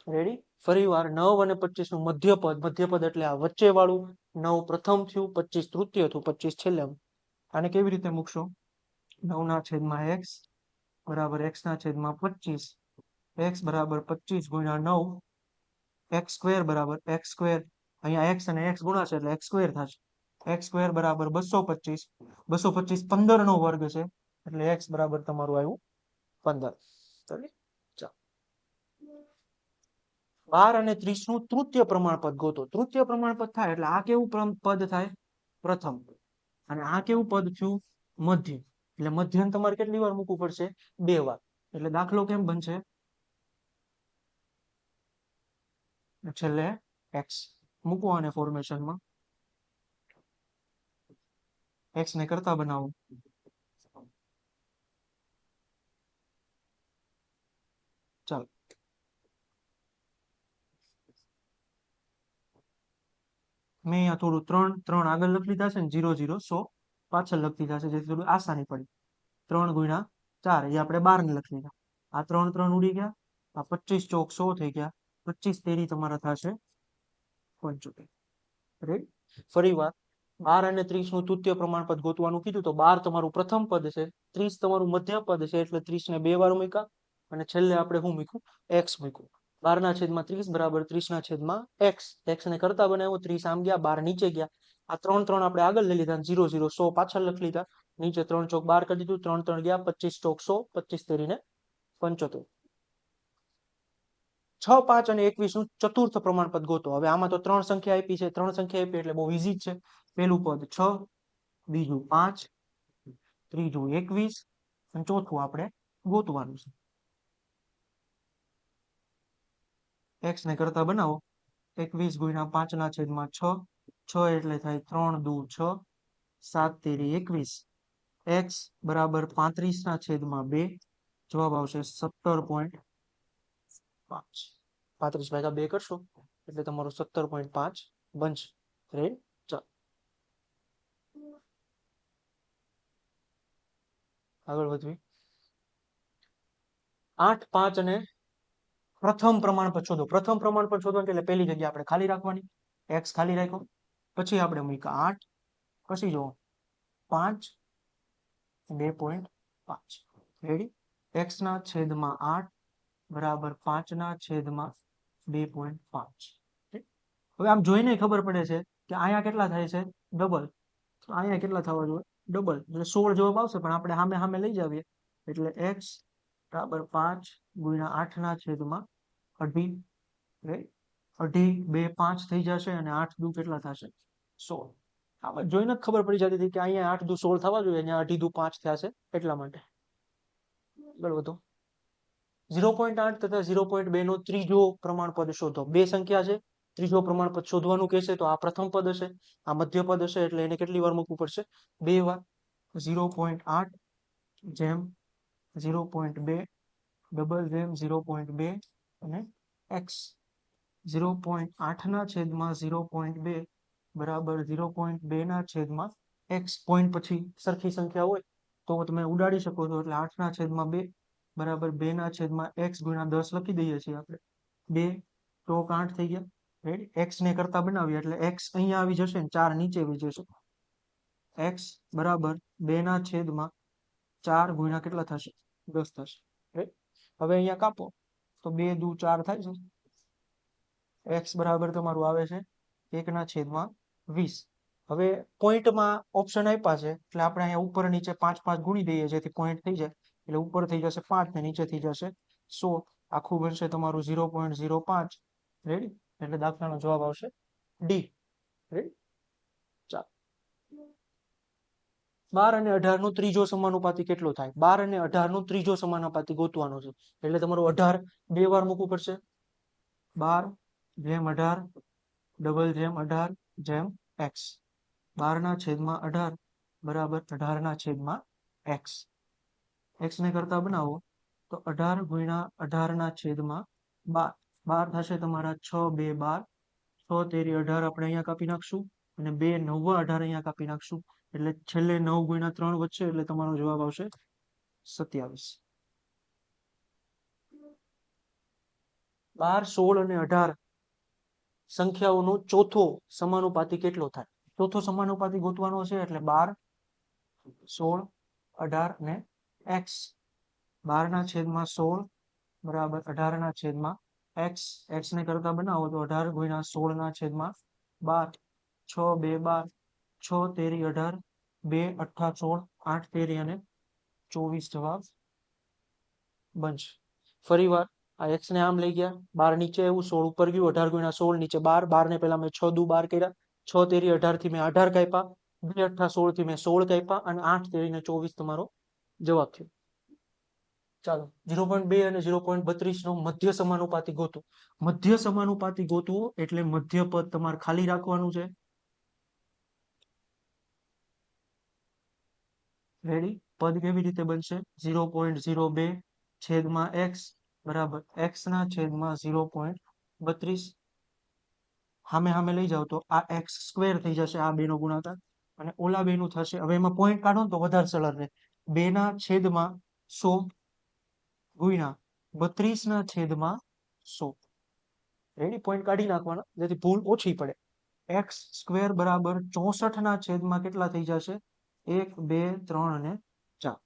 રેડી? ફરી વાર, 9 અને 25 નું મધ્ય પદ એટલે આ વચ્ચે વાળું. 9 પ્રથમ થયું, 25 તૃતીય થયું, 25 છેલ્લે. આને કેવી રીતે મૂકશો? 9 ના છેદમાં x બરાબર x ના છેદમાં 25, x બરાબર 25 ગુણ્યા 9, x સ્ક્વેર બરાબર x સ્ક્વેર, અહીંયા x અને x ગુણાશે એટલે x સ્ક્વેર થશે. x સ્ક્વેર બરાબર 225, 225 15 નો વર્ગ છે, એટલે x બરાબર તમારું આવ્યું 15. 12 અને 30 નું તૃતીય પ્રમાણપદ ગોતો. તૃતીય પ્રમાણપદ થાય એટલે આ કેવું પદ થાય? પ્રથમ. અને આ કેવું પદ થયું? મધ્ય. એટલે મધ્યને તમારે કેટલી વાર મૂકવું પડશે? 2 વાર. એટલે દાખલો કેમ બનશે? છેલ્લે x મૂકો અને ફોર્મેશનમાં x ને કરતા બનાવો. ચાલો, મેં અહીંયા થોડું 3 3 આગળ લખી લીધા છે ને 0 0 100 પાછળ લખી લીધા છે, જેથી થોડું આસાની પડી. 3 ગુણ્યા 4 એ આપણે 12 ને લખી લીધા. આ 3 3 ઉડી ગયા, આ 25 ચોક 100 થઈ ગયા, 25 તેરી તમારા થશે 75. રાઈટ? ફરી વાર, 12 અને 30 નું તૃતીય પ્રમાણપદ ગોતવાનું કીધું તો 12 તમારું પ્રથમ પદ છે, 30 તમારું મધ્ય પદ છે, એટલે 30 ને 2 વાર મૂક્યા. અને છેલ્લે આપણે શું મૂક્યું? x મૂક્યું. 12 ના છેદમાં 30 બરાબર 30 ના છેદમાં x. x ને કરતા બનાવ્યો, 30 આમ ગયા, 12 નીચે ગયા. આ 3 3 આપણે આગળ લઈ લીધા, 0 0 100 પાછળ લખી લીધા. નીચે 3 ચોક 12 કરી દીધું, 3 3 ગયા, 25 ચોક 100, 25 તેરીને 75. 6, 5 અને 21 નું ચતુર્થ પ્રમાણપદ ગોતો. હવે આમાં તો 3 સંખ્યા આપી છે, 3 સંખ્યા આપી એટલે બહુ ઈઝી છે. પહેલું પદ 6, બીજું 5, ત્રીજું 21 અને ચોથું આપણે ગોતવાનું છે. x ને કરતા બનાવો. 21 ગુણ્યા 5 ના છેદમાં 6, 6 એટલે થાય 3 દુ 6, 7 તેરી 21, x બરાબર 35 ના છેદમાં 2, જવાબ આવશે 17.5. 35 ભાગ્યા 2 કરશો એટલે તમારું 17.5 બનશે. રેડી? ચાલો આગળ વધવી. 8, 5 અને પ્રથમ પ્રમાણપદ શોધો. પ્રથમ પ્રમાણપદ શોધો એટલે પહેલી જગ્યા આપણે ખાલી રાખવાની, x ખાલી રાખ્યો. પછી આપણે મૂક્યા 8, પછી જો 5, 2.5. રેડી? x ના છેદમાં 8 બરાબર 5 ના છેદમાં 2.5. હવે આમ જોઈને ખબર પડે છે કે અહીંયા કેટલા થાય છે? ડબલ. અહીંયા કેટલા થવા જોઈએ? ડબલ. એટલે 16 જવાબ આવશે, પણ આપણે સામે સામે લઈ જાવીએ એટલે x બરાબર 5 ગુણ્યા 8 ના છેદમાં અઢી. અઢી 2 5 થઈ જશે, અને 8 દુ કેટલા થશે? 16. આમાં જોઈને જ ખબર પડી જતી હતી કે અહીંયા 8 દુ 16 થવા જોઈએ, અહીંયા અઢી દુ 5 થયા છે, એટલા માટે. આગળ વધો. 0.8 તથા 0.2 નો ત્રીજો પ્રમાણપદ શોધો. બે સંખ્યા છે, ત્રીજો પ્રમાણપદ શોધવાનું કહેશે તો આ પ્રથમ પદ હશે, આ મધ્ય પદ હશે, એટલે એને કેટલી વાર મૂકવું પડશે? 2 વાર. 0.8 જેમ 0.2 ડબલ જેમ 0.2 અને x. 0.8 ના છેદમાં 0.2 બરાબર 0.2 ના છેદમાં x. પોઈન્ટ પછી સરખી સંખ્યા હોય તો તમે ઉડાડી શકો છો, એટલે 8 ના છેદમાં 2 બરાબર 2 ના છેદમાં x ગુણ્યા 10 લખી દઈએ છીએ આપણે. 2 ચોક 8 થઈ ગયા. રેડી, x ને કરતા બનાવીએ એટલે x અહીંયા આવી જશે ને 4 નીચે આવી જશે. x બરાબર 2 ના છેદમાં 4 ગુણ્યા કેટલા થશે? 10 થશે. રાઈટ, હવે અહીંયા કાપો તો 2 દુ 4 થાય છે. x બરાબર તમારું આવે છે 1 ના છેદમાં 20. હવે પોઈન્ટમાં ઓપ્શન આપ્યા છે એટલે આપણે અહીંયા ઉપર નીચે 5 5 ગુણી દઈએ જેથી પોઈન્ટ થઈ જાય. એટલે ઉપર થઈ જશે 5 ને નીચે થઈ જશે 100. આખું બનશે તમારું 0.05. રેડી, એટલે દાખલાનો જવાબ આવશે ડી. રેડી, ચાલો. 12 અને 18 નો ત્રીજો સમાનુપાતી કેટલો થાય? 12 અને 18 નો ત્રીજો સમાનુપાતી ગોતવાનો છે. એટલે તમારું 18 બે વાર મૂકવું પડશે. 12 જેમ 18 ડબલ જેમ 18 જેમ x. 12 ના છેદમાં 18 બરાબર 18 ના છેદમાં x. x ને કરતા બનાવો તો 18 ગુણ્યા 18 ના છેદમાં 12. 12 થશે તમારા 6 2 12. 6 તેરી 18 આપણે અહીંયા કાપી નાખશું અને 2 9 18 અહીંયા કાપી નાખશું. એટલે છેલ્લે 9 ગુણ્યા 3 વધશે એટલે તમારો જવાબ આવશે 27. 12 16 અને 18 સંખ્યાઓનો ચોથો સમાનુપાતી કેટલો થાય? ચોથો સમાનુપાતી ગોતવાનો છે એટલે 12 16 18 ને x. 12 ના છેદમાં 16 બરાબર 18 ના છેદમાં x. x ને કરતા બનાવો તો 18 ગુણ્યા 16 ના છેદમાં 12. 6 2 12. 6 તેરી 18 2 8 16 8 તેરી અને 24 જવાબ બનશે. ફરી વાર આ x ને આમ લઈ ગયા, 12 નીચે આવ્યું 16 ઉપર ગયું, 18 ગુણ્યા 16 નીચે 12. 12 ને પહેલા મેં 6 દુ 12 કર્યા, 6 તેરી 18 થી મેં 18 કાપ્યા, 2 8 16 થી મેં 16 કાપ્યા અને 8 તેરી ને 24 તમારો જવાબ થયો. ચાલો 0.2 અને 0.32 નો મધ્ય સમાનુપાતી ગોતો. મધ્ય સમાનુપાતી ગોતવું એટલે મધ્ય પદ તમારે ખાલી રાખવાનું છે. રેડી, પદ કેવી રીતે બનશે? 0.02 છેદમાં x બરાબર x ના છેદમાં 0.32. સામે સામે લઈ જાવ તો આ x સ્ક્વેર થઈ જશે, આ બે નો ગુણાકાર અને ઓલા બે નું થશે. હવે એમાં પોઈન્ટ કાઢો તો વધારે સરળ રહે. 2 ના છેદમાં 100 ગુણ્યા 32 ના છેદમાં 100. રેડી, પોઈન્ટ કાઢી નાખવાના જેથી ભૂલ ઓછી પડે. x સ્ક્વેર બરાબર 64 ના છેદમાં કેટલા થઈ જશે? 1 2 3 અને 4.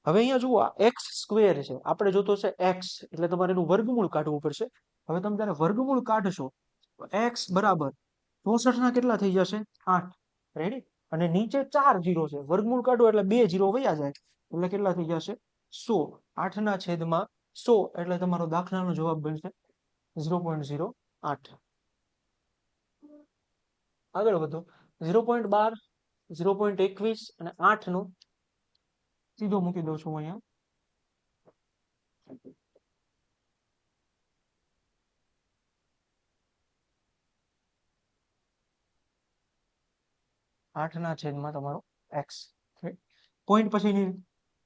હવે અહીંયા જુઓ આ x સ્ક્વેર છે, આપણે જોતો છે x એટલે તમારે એનું વર્ગમૂળ કાઢવું પડશે. હવે તમે જ્યારે વર્ગમૂળ કાઢશો તો x બરાબર 64 ના કેટલા થઈ જશે? 8. રેડી, અને નીચે 4 0 છે, વર્ગમૂળ કાઢો એટલે 2 0 વયા જાય એટલે કેટલા થઈ જશે? 100. 8 ના છેદમાં 100 એટલે તમારો દાખલાનો જવાબ બનશે 0.08. આગળ વધો. 0.12 0.21 અને 8 નો સીધો મૂકી દઉં છું અહીંયા. 8 ના છેદમાં તમારો x. પોઈન્ટ પછીની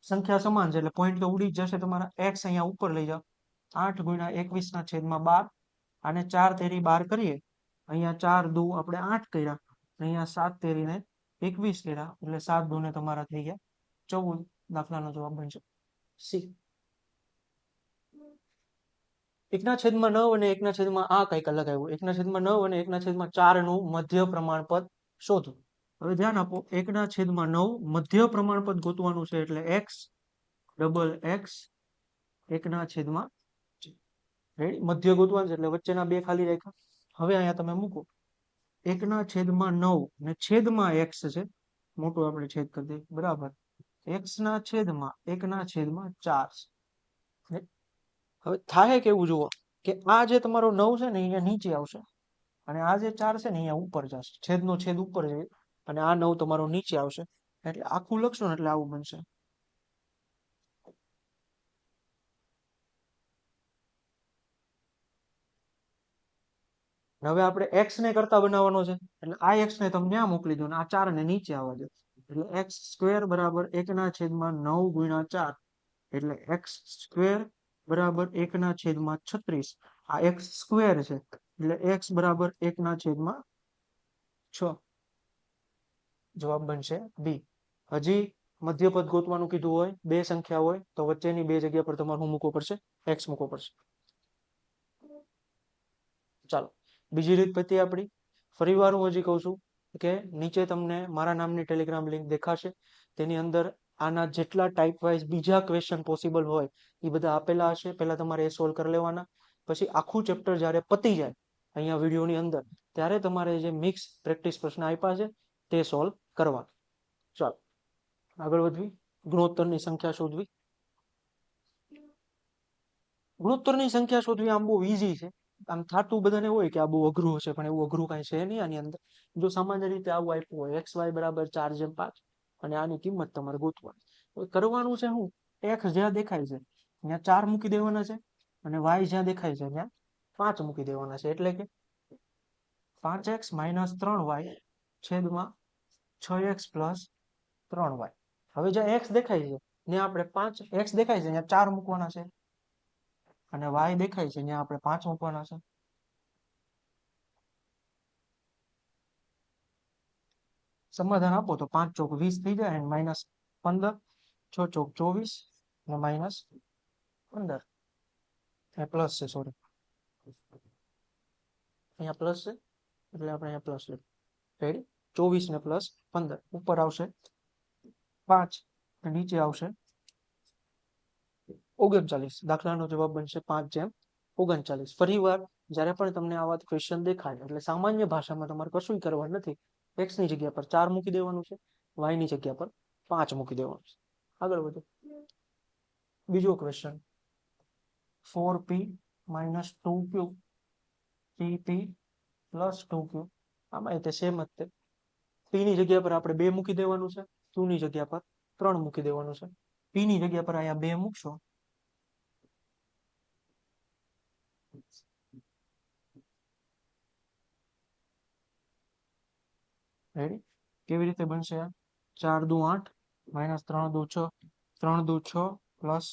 સંખ્યા સમાન છે એટલે પોઈન્ટ તો ઉડી જ જશે તમારા. x અહીંયા ઉપર લઈ જાઓ. 8 ગુણ્યા 21 ના છેદમાં 12. આને 4 તેરી 12 કરીએ. અહીંયા 4 દુ આપણે 8 કર્યા, અહીંયા 7 તેરીને 21 કર્યા એટલે 7 દુ ને તમારા થઈ ગયા 14. દાખલાનો જવાબ બનશે સી. 1/9 અને 1/, આ કઈક અલગ આવ્યું. 1/9 અને 1/4 નું મધ્ય પ્રમાણપદ શોધો. હવે ધ્યાન આપો, 1/9 મધ્ય પ્રમાણપદ ગોતવાનું છે એટલે x ડબલ x 1/. રેડી, મધ્ય ગોતવાનું છે એટલે વચ્ચેના બે ખાલી રાખ્યા. હવે અહીંયા તમે મૂકો 1/9 ને છેદમાં x છે, મોટું આપણે છેદ કરી દઈએ બરાબર x ના છેદમાં 1/4. હવે થાય કેવું જુઓ કે આ જે તમારો 9 છે ને અહીંયા નીચે આવશે અને આ જે 4 છે ને અહીંયા ઉપર જશે, છેદનો છેદ ઉપર જાય અને આ 9 તમારો નીચે આવશે. એટલે આખું લખશો ને એટલે આવું બનશે. હવે આપણે x ને કરતા બનાવવાનો છે એટલે આ x ને તમે ત્યાં મોકલી દો ને આ 4 ને નીચે આવવા દો. એટલે x સ્ક્વેર બરાબર 1/9 ગુણ્યા 4 એટલે x સ્ક્વેર બરાબર 1/36. આ x સ્ક્વેર છે એટલે x બરાબર 1/6 જવાબ બનશે બી. હજી મધ્યપદ ગોતવાનું કીધું હોય, બે સંખ્યા હોય તો વચ્ચેની બે જગ્યા પર તમારે શું મૂકવો પડશે? x મૂકવો પડશે. ચાલો બીજી રીત પતી આપણી. ફરીવાર હું હજી કહું છું કે નીચે તમને મારા નામની ટેલિગ્રામ લિંક દેખાશે. તેની અંદર આના જેટલા ટાઈપ વાઇઝ બીજા ક્વેશ્ચન પોસિબલ હોય એ બધા આપેલા હશે. પહેલા તમારે એ સોલ્વ કરી લેવાના. પછી આખું ચેપ્ટર જ્યારે પતી જાય અહીંયા વિડીયોની અંદર, ત્યારે તમારે જે મિક્સ પ્રેક્ટિસ પ્રશ્ન આપ્યા છે તે સોલ્વ કરવા. ચાલો આગળ વધવી. ગુણોત્તરની સંખ્યા શોધવી. ગુણોત્તરની સંખ્યા શોધવી આમ બહુ ઈઝી છે. આમ થાતું બધાને હોય કે આ બહુ અઘરું હશે, પણ એવું અઘરું કાંઈ છે નહીં આની અંદર. જો સામાન્ય રીતે આવું આપ્યું હોય xy બરાબર 4/5 અને આની કિંમત તમારે ગોતવાની. કરવાનું છે શું? x જ્યાં દેખાય છે ત્યાં 4 મૂકી દેવાના છે અને y જ્યાં દેખાય છે ત્યાં 5 મૂકી દેવાના છે. એટલે કે 5x - 3y છેદમાં 6x + 3y. હવે જ્યાં x દેખાય છે ત્યાં આપણે 5 x દેખાય છે ત્યાં 4 મૂકવાના છે અને y દેખાય છે ત્યાં આપણે 5 મૂકવાના છે. સમાધાન આપો તો 5 ચોક 20 થઈ જાય અને -15, 6 ચોક 24 અને -15. પ્લસ છે, સોરી અહીંયા પ્લસ છે એટલે આપણે અહીંયા પ્લસ લખીએ. રેડી? 24 ને +15 ઉપર આવશે 5 અને નીચે આવશે 39. દાખલાનો જવાબ બનશે 5/39. ફરીવાર જ્યારે પણ તમને આવા ક્વેશ્ચન દેખાય એટલે સામાન્ય ભાષામાં તમારે કશું કરવાનું નથી. x ની જગ્યા પર 4 મૂકી દેવાનું છે, y ની જગ્યા પર 5 મૂકી દેવાનું છે. આગળ વધો. બીજો question 4p - 2q 3p + 2q. આમાં તે સેમ જ છે. p ની જગ્યા પર આપણે 2 મૂકી દેવાનું છે, q ની જગ્યા પર 3 મૂકી દેવાનું છે. p ની જગ્યા પર અહીંયા 2 મૂકશો રેડી? કેવી રીતે બનશે? 4 દુ 8 - 3 દુ 6 3 દુ 6 +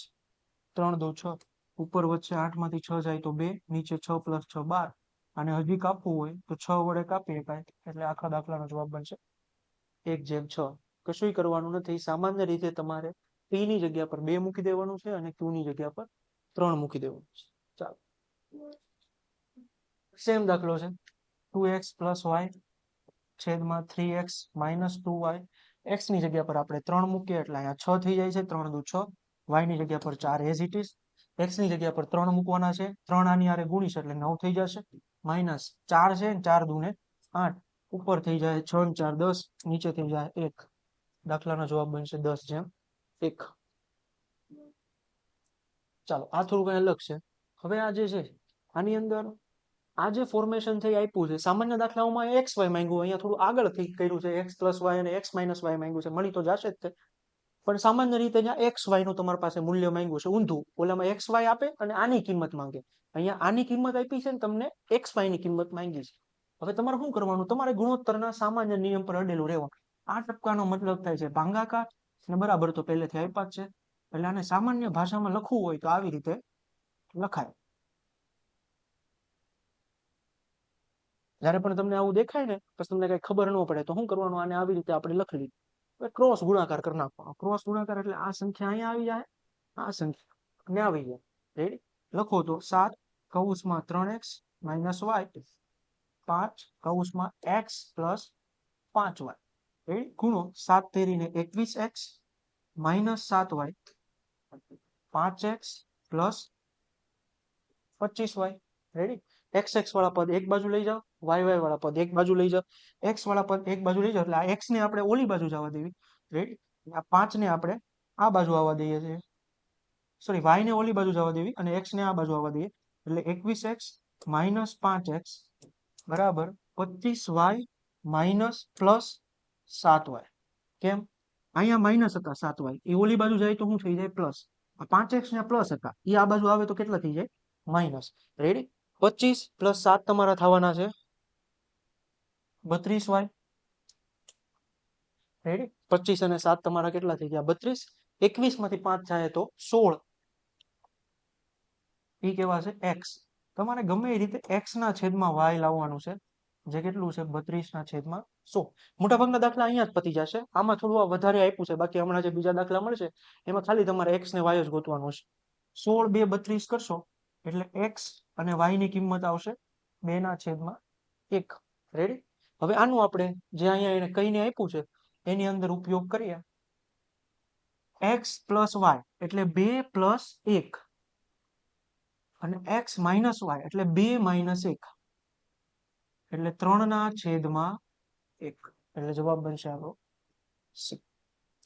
3 દુ 6. ઉપર વચ્ચે 8 માંથી 6 જાય તો 2, નીચે 6 + 6 12. અને હજી કાપવું હોય તો 6 વડે કાપી શકાય. એટલે આખા દાખલાનો જવાબ બનશે 1/6. કશું કરવાનું નથી. સામાન્ય રીતે તમારે p ની જગ્યા પર 2 મૂકી દેવાનું છે અને q ની જગ્યા પર 3 મૂકી દેવાનું છે. ચાલો સેમ દાખલો છે. 2x + y છેદમાં 3x - 2y. x ની જગ્યા પર આપણે 3 મૂકીએ એટલે અહીંયા 6 થઈ જાય છે. 3 દુ 6. y ની જગ્યા પર 4 એઝ ઇટ ઇઝ. x ની જગ્યા પર 3 મૂકવાના છે. 3 આની હારે ગુણીશ એટલે 9 થઈ જશે. -4 છે, 4 દુ 8. ઉપર થઈ જાય 6 ને 4 10, નીચે થઈ જાય 1. દાખલાનો જવાબ બનશે 10/1. ચાલો આ થોડું કઈ અલગ છે. હવે આ જે છે આની અંદર આ જે ફોર્મેશન થઈ આપ્યું છે, સામાન્ય દાખલાઓમાં xy માંગ્યું, અહીંયા થોડું આગળ થઈ કર્યું છે. x + y અને x - y માંગ્યું છે. મળી તો જશે જ તે, પણ સામાન્ય રીતે અહીંયા xy નું તમારી પાસે મૂલ્ય માંગ્યું છે ઊંધું. ઓલામાં xy આપે અને આની કિંમત માંગે. અહીંયા આની કિંમત આપી છે ને તમને xy ની કિંમત માંગી છે. હવે તમારે શું કરવાનું? તમારે ગુણોત્તરના સામાન્ય નિયમ પર અડેલું રહેવાનું. આ ટપકાનો મતલબ થાય છે ભાગાકાર અને બરાબર તો પહેલેથી આપ્યા જ છે. એટલે આને સામાન્ય ભાષામાં લખવું હોય તો આવી રીતે લખાય. જ્યારે પણ તમને આવું દેખાય ને પછી તમને કઈ ખબર ન પડે તો શું કરવાનું? આને આવી રીતે આપણે લખી લીધું, ક્રોસ ગુણાકાર કરી નાખવાનો. ક્રોસ ગુણાકાર એટલે આ સંખ્યા અહીંયા આવી જાય, આ સંખ્યા અહીંયા આવી જાય. રેડી? લખો તો 7 કૌંસમાં 3x - y 5 કૌંસમાં x + 5y. રેડી? ગુણો 7 તેરીને 21x - 7y 5x + 25y. Ready? x વાળા પદ એક બાજુ લઈ જાઓ, y વાળા પદ એક બાજુ લઈ જાઓ. x વાળા પદ એક બાજુ લઈ જાઓ એટલે આ x ને આપણે ઓલી બાજુ જવા દેવી. રેડી? આ 5 ને આપણે આ બાજુ આવવા દઈએ છીએ. સોરી, y ને ઓલી બાજુ જવા દેવી અને x ને આ બાજુ આવવા દઈએ. એટલે 21x - 5x બરાબર 25y - +7y. કેમ? અહીંયા માઇનસ હતા 7y, એ ઓલી બાજુ જાય તો શું થઈ જાય? પ્લસ. આ 5x ને પ્લસ હતા, એ આ બાજુ આવે તો કેટલા થઈ જાય? માઇનસ. રેડી? 25 + 7 તમારા થવાના છે 32y. રેડી? 25 અને 7 તમારા કેટલા થઈ ગયા? 32. 21 માંથી 5 જાય તો 16. એ કેવા છે? x. તમારે ગમે એ રીતે x ના છેદમાં y લાવવાનું છે, જે કેટલું છે 32 ના છેદમાં 100. મોટાભાગના દાખલા અહીંયા જ પતી જશે. આમાં થોડું આ વધારે આપ્યું છે, બાકી હમણાં જે બીજા દાખલા મળશે એમાં ખાલી તમારે x ને y જ ગોતવાનું છે. 16 2 32 કરશો એટલે x અને y ની કિંમત આવશે 2 ના છેદમાં 1. રેડી? હવે આનું આપણે જે અહીંયા એને કહીને આપ્યું છે એની અંદર ઉપયોગ કરીએ. x પ્લસ y એટલે 2 પ્લસ 1 અને x માઇનસ y એટલે 2 માઇનસ 1 એટલે 3 ના છેદમાં 1 એટલે જવાબ બનશે આપણો સી.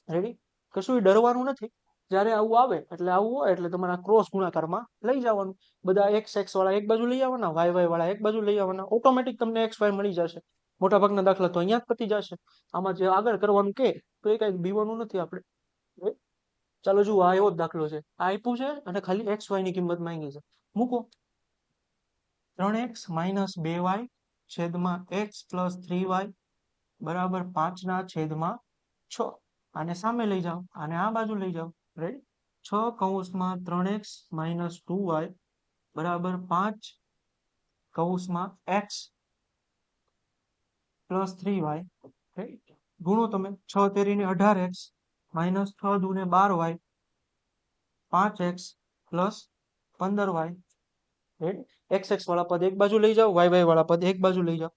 રેડી? કશું ડરવાનું નથી. જ્યારે આવું આવે એટલે આવું હોય એટલે તમારે ક્રોસ ગુણાકારમાં લઈ જવાનું. બધા x વાળા એક બાજુ લઈ આવવાના, y વાળા એક બાજુ લઈ આવવાના. ઓટોમેટિક તમને x y મળી જશે. મોટાભાગના દાખલા તો અહીંયા જ પતી જશે. આમાં જે આગળ કરવાનું કે તો એ કઈ બીવાનું નથી આપણે. ચાલો જુઓ, આ એવો જ દાખલો છે. આ આપ્યું છે અને ખાલી x y ની કિંમત માંગી છે. મૂકો. 3x માઇનસ 2y છેદમાં x પ્લસ 3y બરાબર 5 ના છેદમાં 6. આને સામે લઈ જાઓ, આને આ બાજુ લઈ જાઓ. રેડી? 6 કૌંસમાં 3x માઇનસ 2y બરાબર 5 કૌંસમાં x પ્લસ 3y. ગુણો તમે. 6 તેરીને 18x minus 6 દુને 12y 5x plus 15y. x વાળા પદ એક બાજુ લઈ જાઓ, y વાળા પદ એક બાજુ લઈ જાઓ.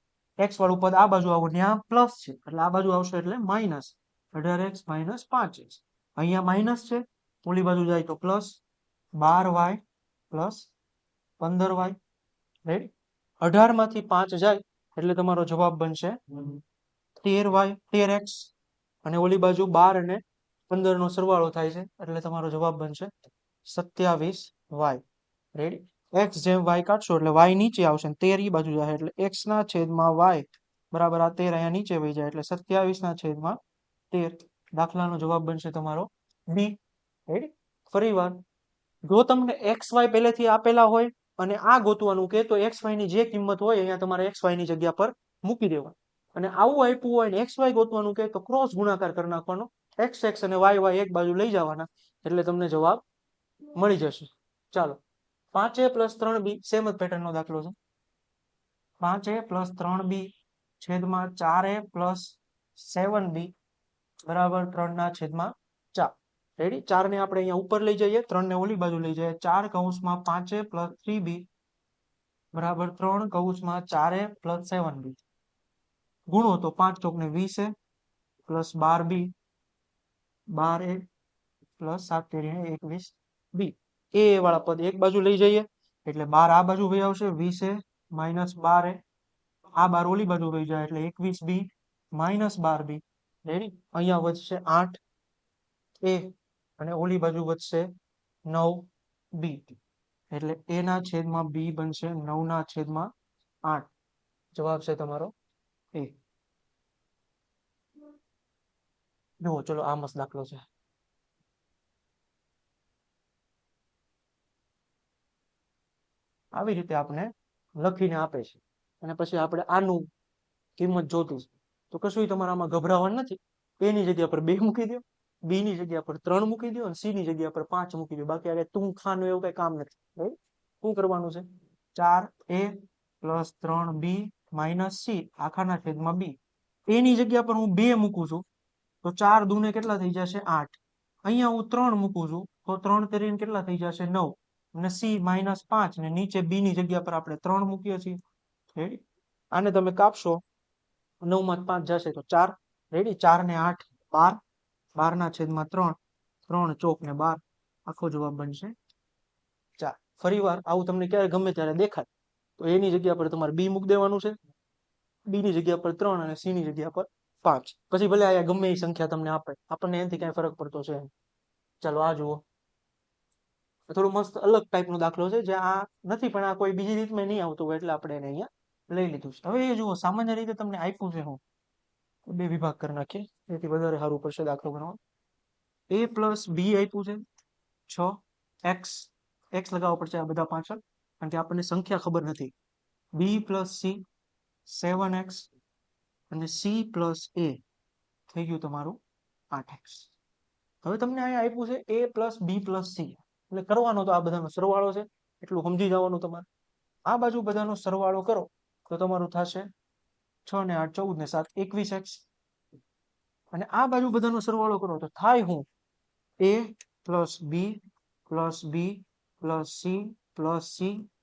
x વાળું પદ આ બાજુ આવો, ત્યાં પ્લસ છે એટલે આ બાજુ આવશે એટલે માઇનસ 18x માઇનસ 5x. અહીંયા માઇનસ છે, ઓલી બાજુ જાય તો plus 12y plus 15y. Ready? 18 માંથી 5 જાય એટલે તમારો જવાબ બનશે 13y 13x અને ઓલી બાજુ 12 અને 15 નો સરવાળો થાય છે એટલે તમારો જવાબ બનશે 27y. રેડી? x જેમ y કાઢશો એટલે y નીચે આવશે, 13 ઈ બાજુ જાય એટલે x ના છેદમાં y બરાબર આ 13 અહીંયા નીચે વહી જાય એટલે 27 ના છેદમાં 13. દાખલાનો જવાબ બનશે તમારો બી. રેડી? ફરી વાર, જો તમને x y પહેલેથી આપેલા હોય અને આ ગોતવાનું કે તો x y ની જે કિંમત હોય અહીંયા તમારે x y ની જગ્યા પર મૂકી દેવાનું. અને આવું આપ્યું હોય ને x y ગોતવાનું કે તો ક્રોસ ગુણાકાર કરી નાખવાનો. x x અને y y એક બાજુ લઈ જવાના એટલે તમને જવાબ મળી જશે. ચાલો, 5a પ્લસ 3b સેમ જ પેટર્નનો દાખલો છે. 5a પ્લસ 3b છેદમાં 4a પ્લસ 7b બરાબર 3 ના છેદમાં 4. રેડી? 4 ને આપણે અહીંયા ઉપર લઈ જઈએ, 3 ને ઓલી બાજુ લઈ જઈએ. 4 કૌંસમાં 5a પ્લસ 3b બરાબર 3 કૌંસમાં 4a પ્લસ 7b. ગુણો તો 5 ચોક ને 20a plus 12b 12a plus 7 તેરીને 21b. એ વાળા પદ એક બાજુ લઈ જઈએ એટલે 12 આ બાજુ વહી આવશે, 20a માઇનસ 12a આ 12 ઓલી બાજુ વહી જાય એટલે 21b માઇનસ 12b. રેડી? અહીંયા વધશે 8a અને ઓલી બાજુ વધશે 9b એટલે a ના છેદમાં b બનશે 9 ના છેદમાં 8. જવાબ છે તમારો એ. જુઓ, ચલો આ મસ્ત દાખલો છે. આવી રીતે આપણે લખીને આપે છે અને પછી આપણે આનું કિંમત જોતું છે. તો કશું તમારામાં ગભરાવાનું નથી. a ની જગ્યા પર 2 મૂકી દો, b ની જગ્યા પર 3 મૂકી દો અને c ની જગ્યા પર 5 મૂકી દો. બાકી આ તું ખાનું એવું કઈ કામ નથી. શું કરવાનું છે? 4a plus 3b minus c આખાના છેદમાં b. a ની જગ્યા પર હું 2 મૂકું છું તો 4 દુને કેટલા થઈ જશે? 8. અહીંયા હું 3 મૂકું છું તો 3 તેરીને કેટલા થઈ જશે? 9 અને c માઇનસ 5 ને નીચે b ની જગ્યા પર આપણે 3 મૂકીએ છીએ. રેડી? આને તમે કાપશો, 9 માં 5 જશે તો 4. રેડી? 4 ને 8 12, 12 ના છેદમાં 3, 3 ચોક ને 12. આખો જવાબ બનશે 4. ફરી વાર, આવું તમને ક્યારે ગમે ત્યારે દેખાય તો એની જગ્યા પર તમારે b મૂકી દેવાનું છે, b ની જગ્યા પર 3 અને c ની જગ્યા પર 5. પછી ભલે આયા ગમે એ સંખ્યા તમને આપે, આપણને એનાથી કઈ ફરક પડતો છે. ચાલો આ જુઓ, થોડું મસ્ત અલગ ટાઈપનો દાખલો છે જે આ નથી પણ આ કોઈ બીજી રીતમાં નહીં આવતું હોય એટલે આપણે એને અહીંયા લઈ લીધું છે. હવે એ જુઓ, સામાન્ય રીતે તમને આપ્યું છે હું 2 વિભાગ કરી નાખીએ એથી વધારે સારું પડશે દાખલો ગણવા. a પ્લસ b આપ્યું છે 6x, x લગાવવો પડશે આ બધા પાછળ કારણ કે આપણને સંખ્યા ખબર નથી. b પ્લસ c 7x અને c પ્લસ a થઈ ગયું તમારું 8x. હવે તમને અહીંયા આપ્યું છે a plus b plus c એટલે કરવાનો તો આ બધાનો સરવાળો છે, એટલું સમજી જવાનું તમારે. આ બાજુ બધાનો સરવાળો કરો તો તમારું થશે 6 ને 8 14 ને 7 21x. અને આ બાજુ બધાનો સરવાળો કરો તો થાય હું a plus b plus b plus c plus c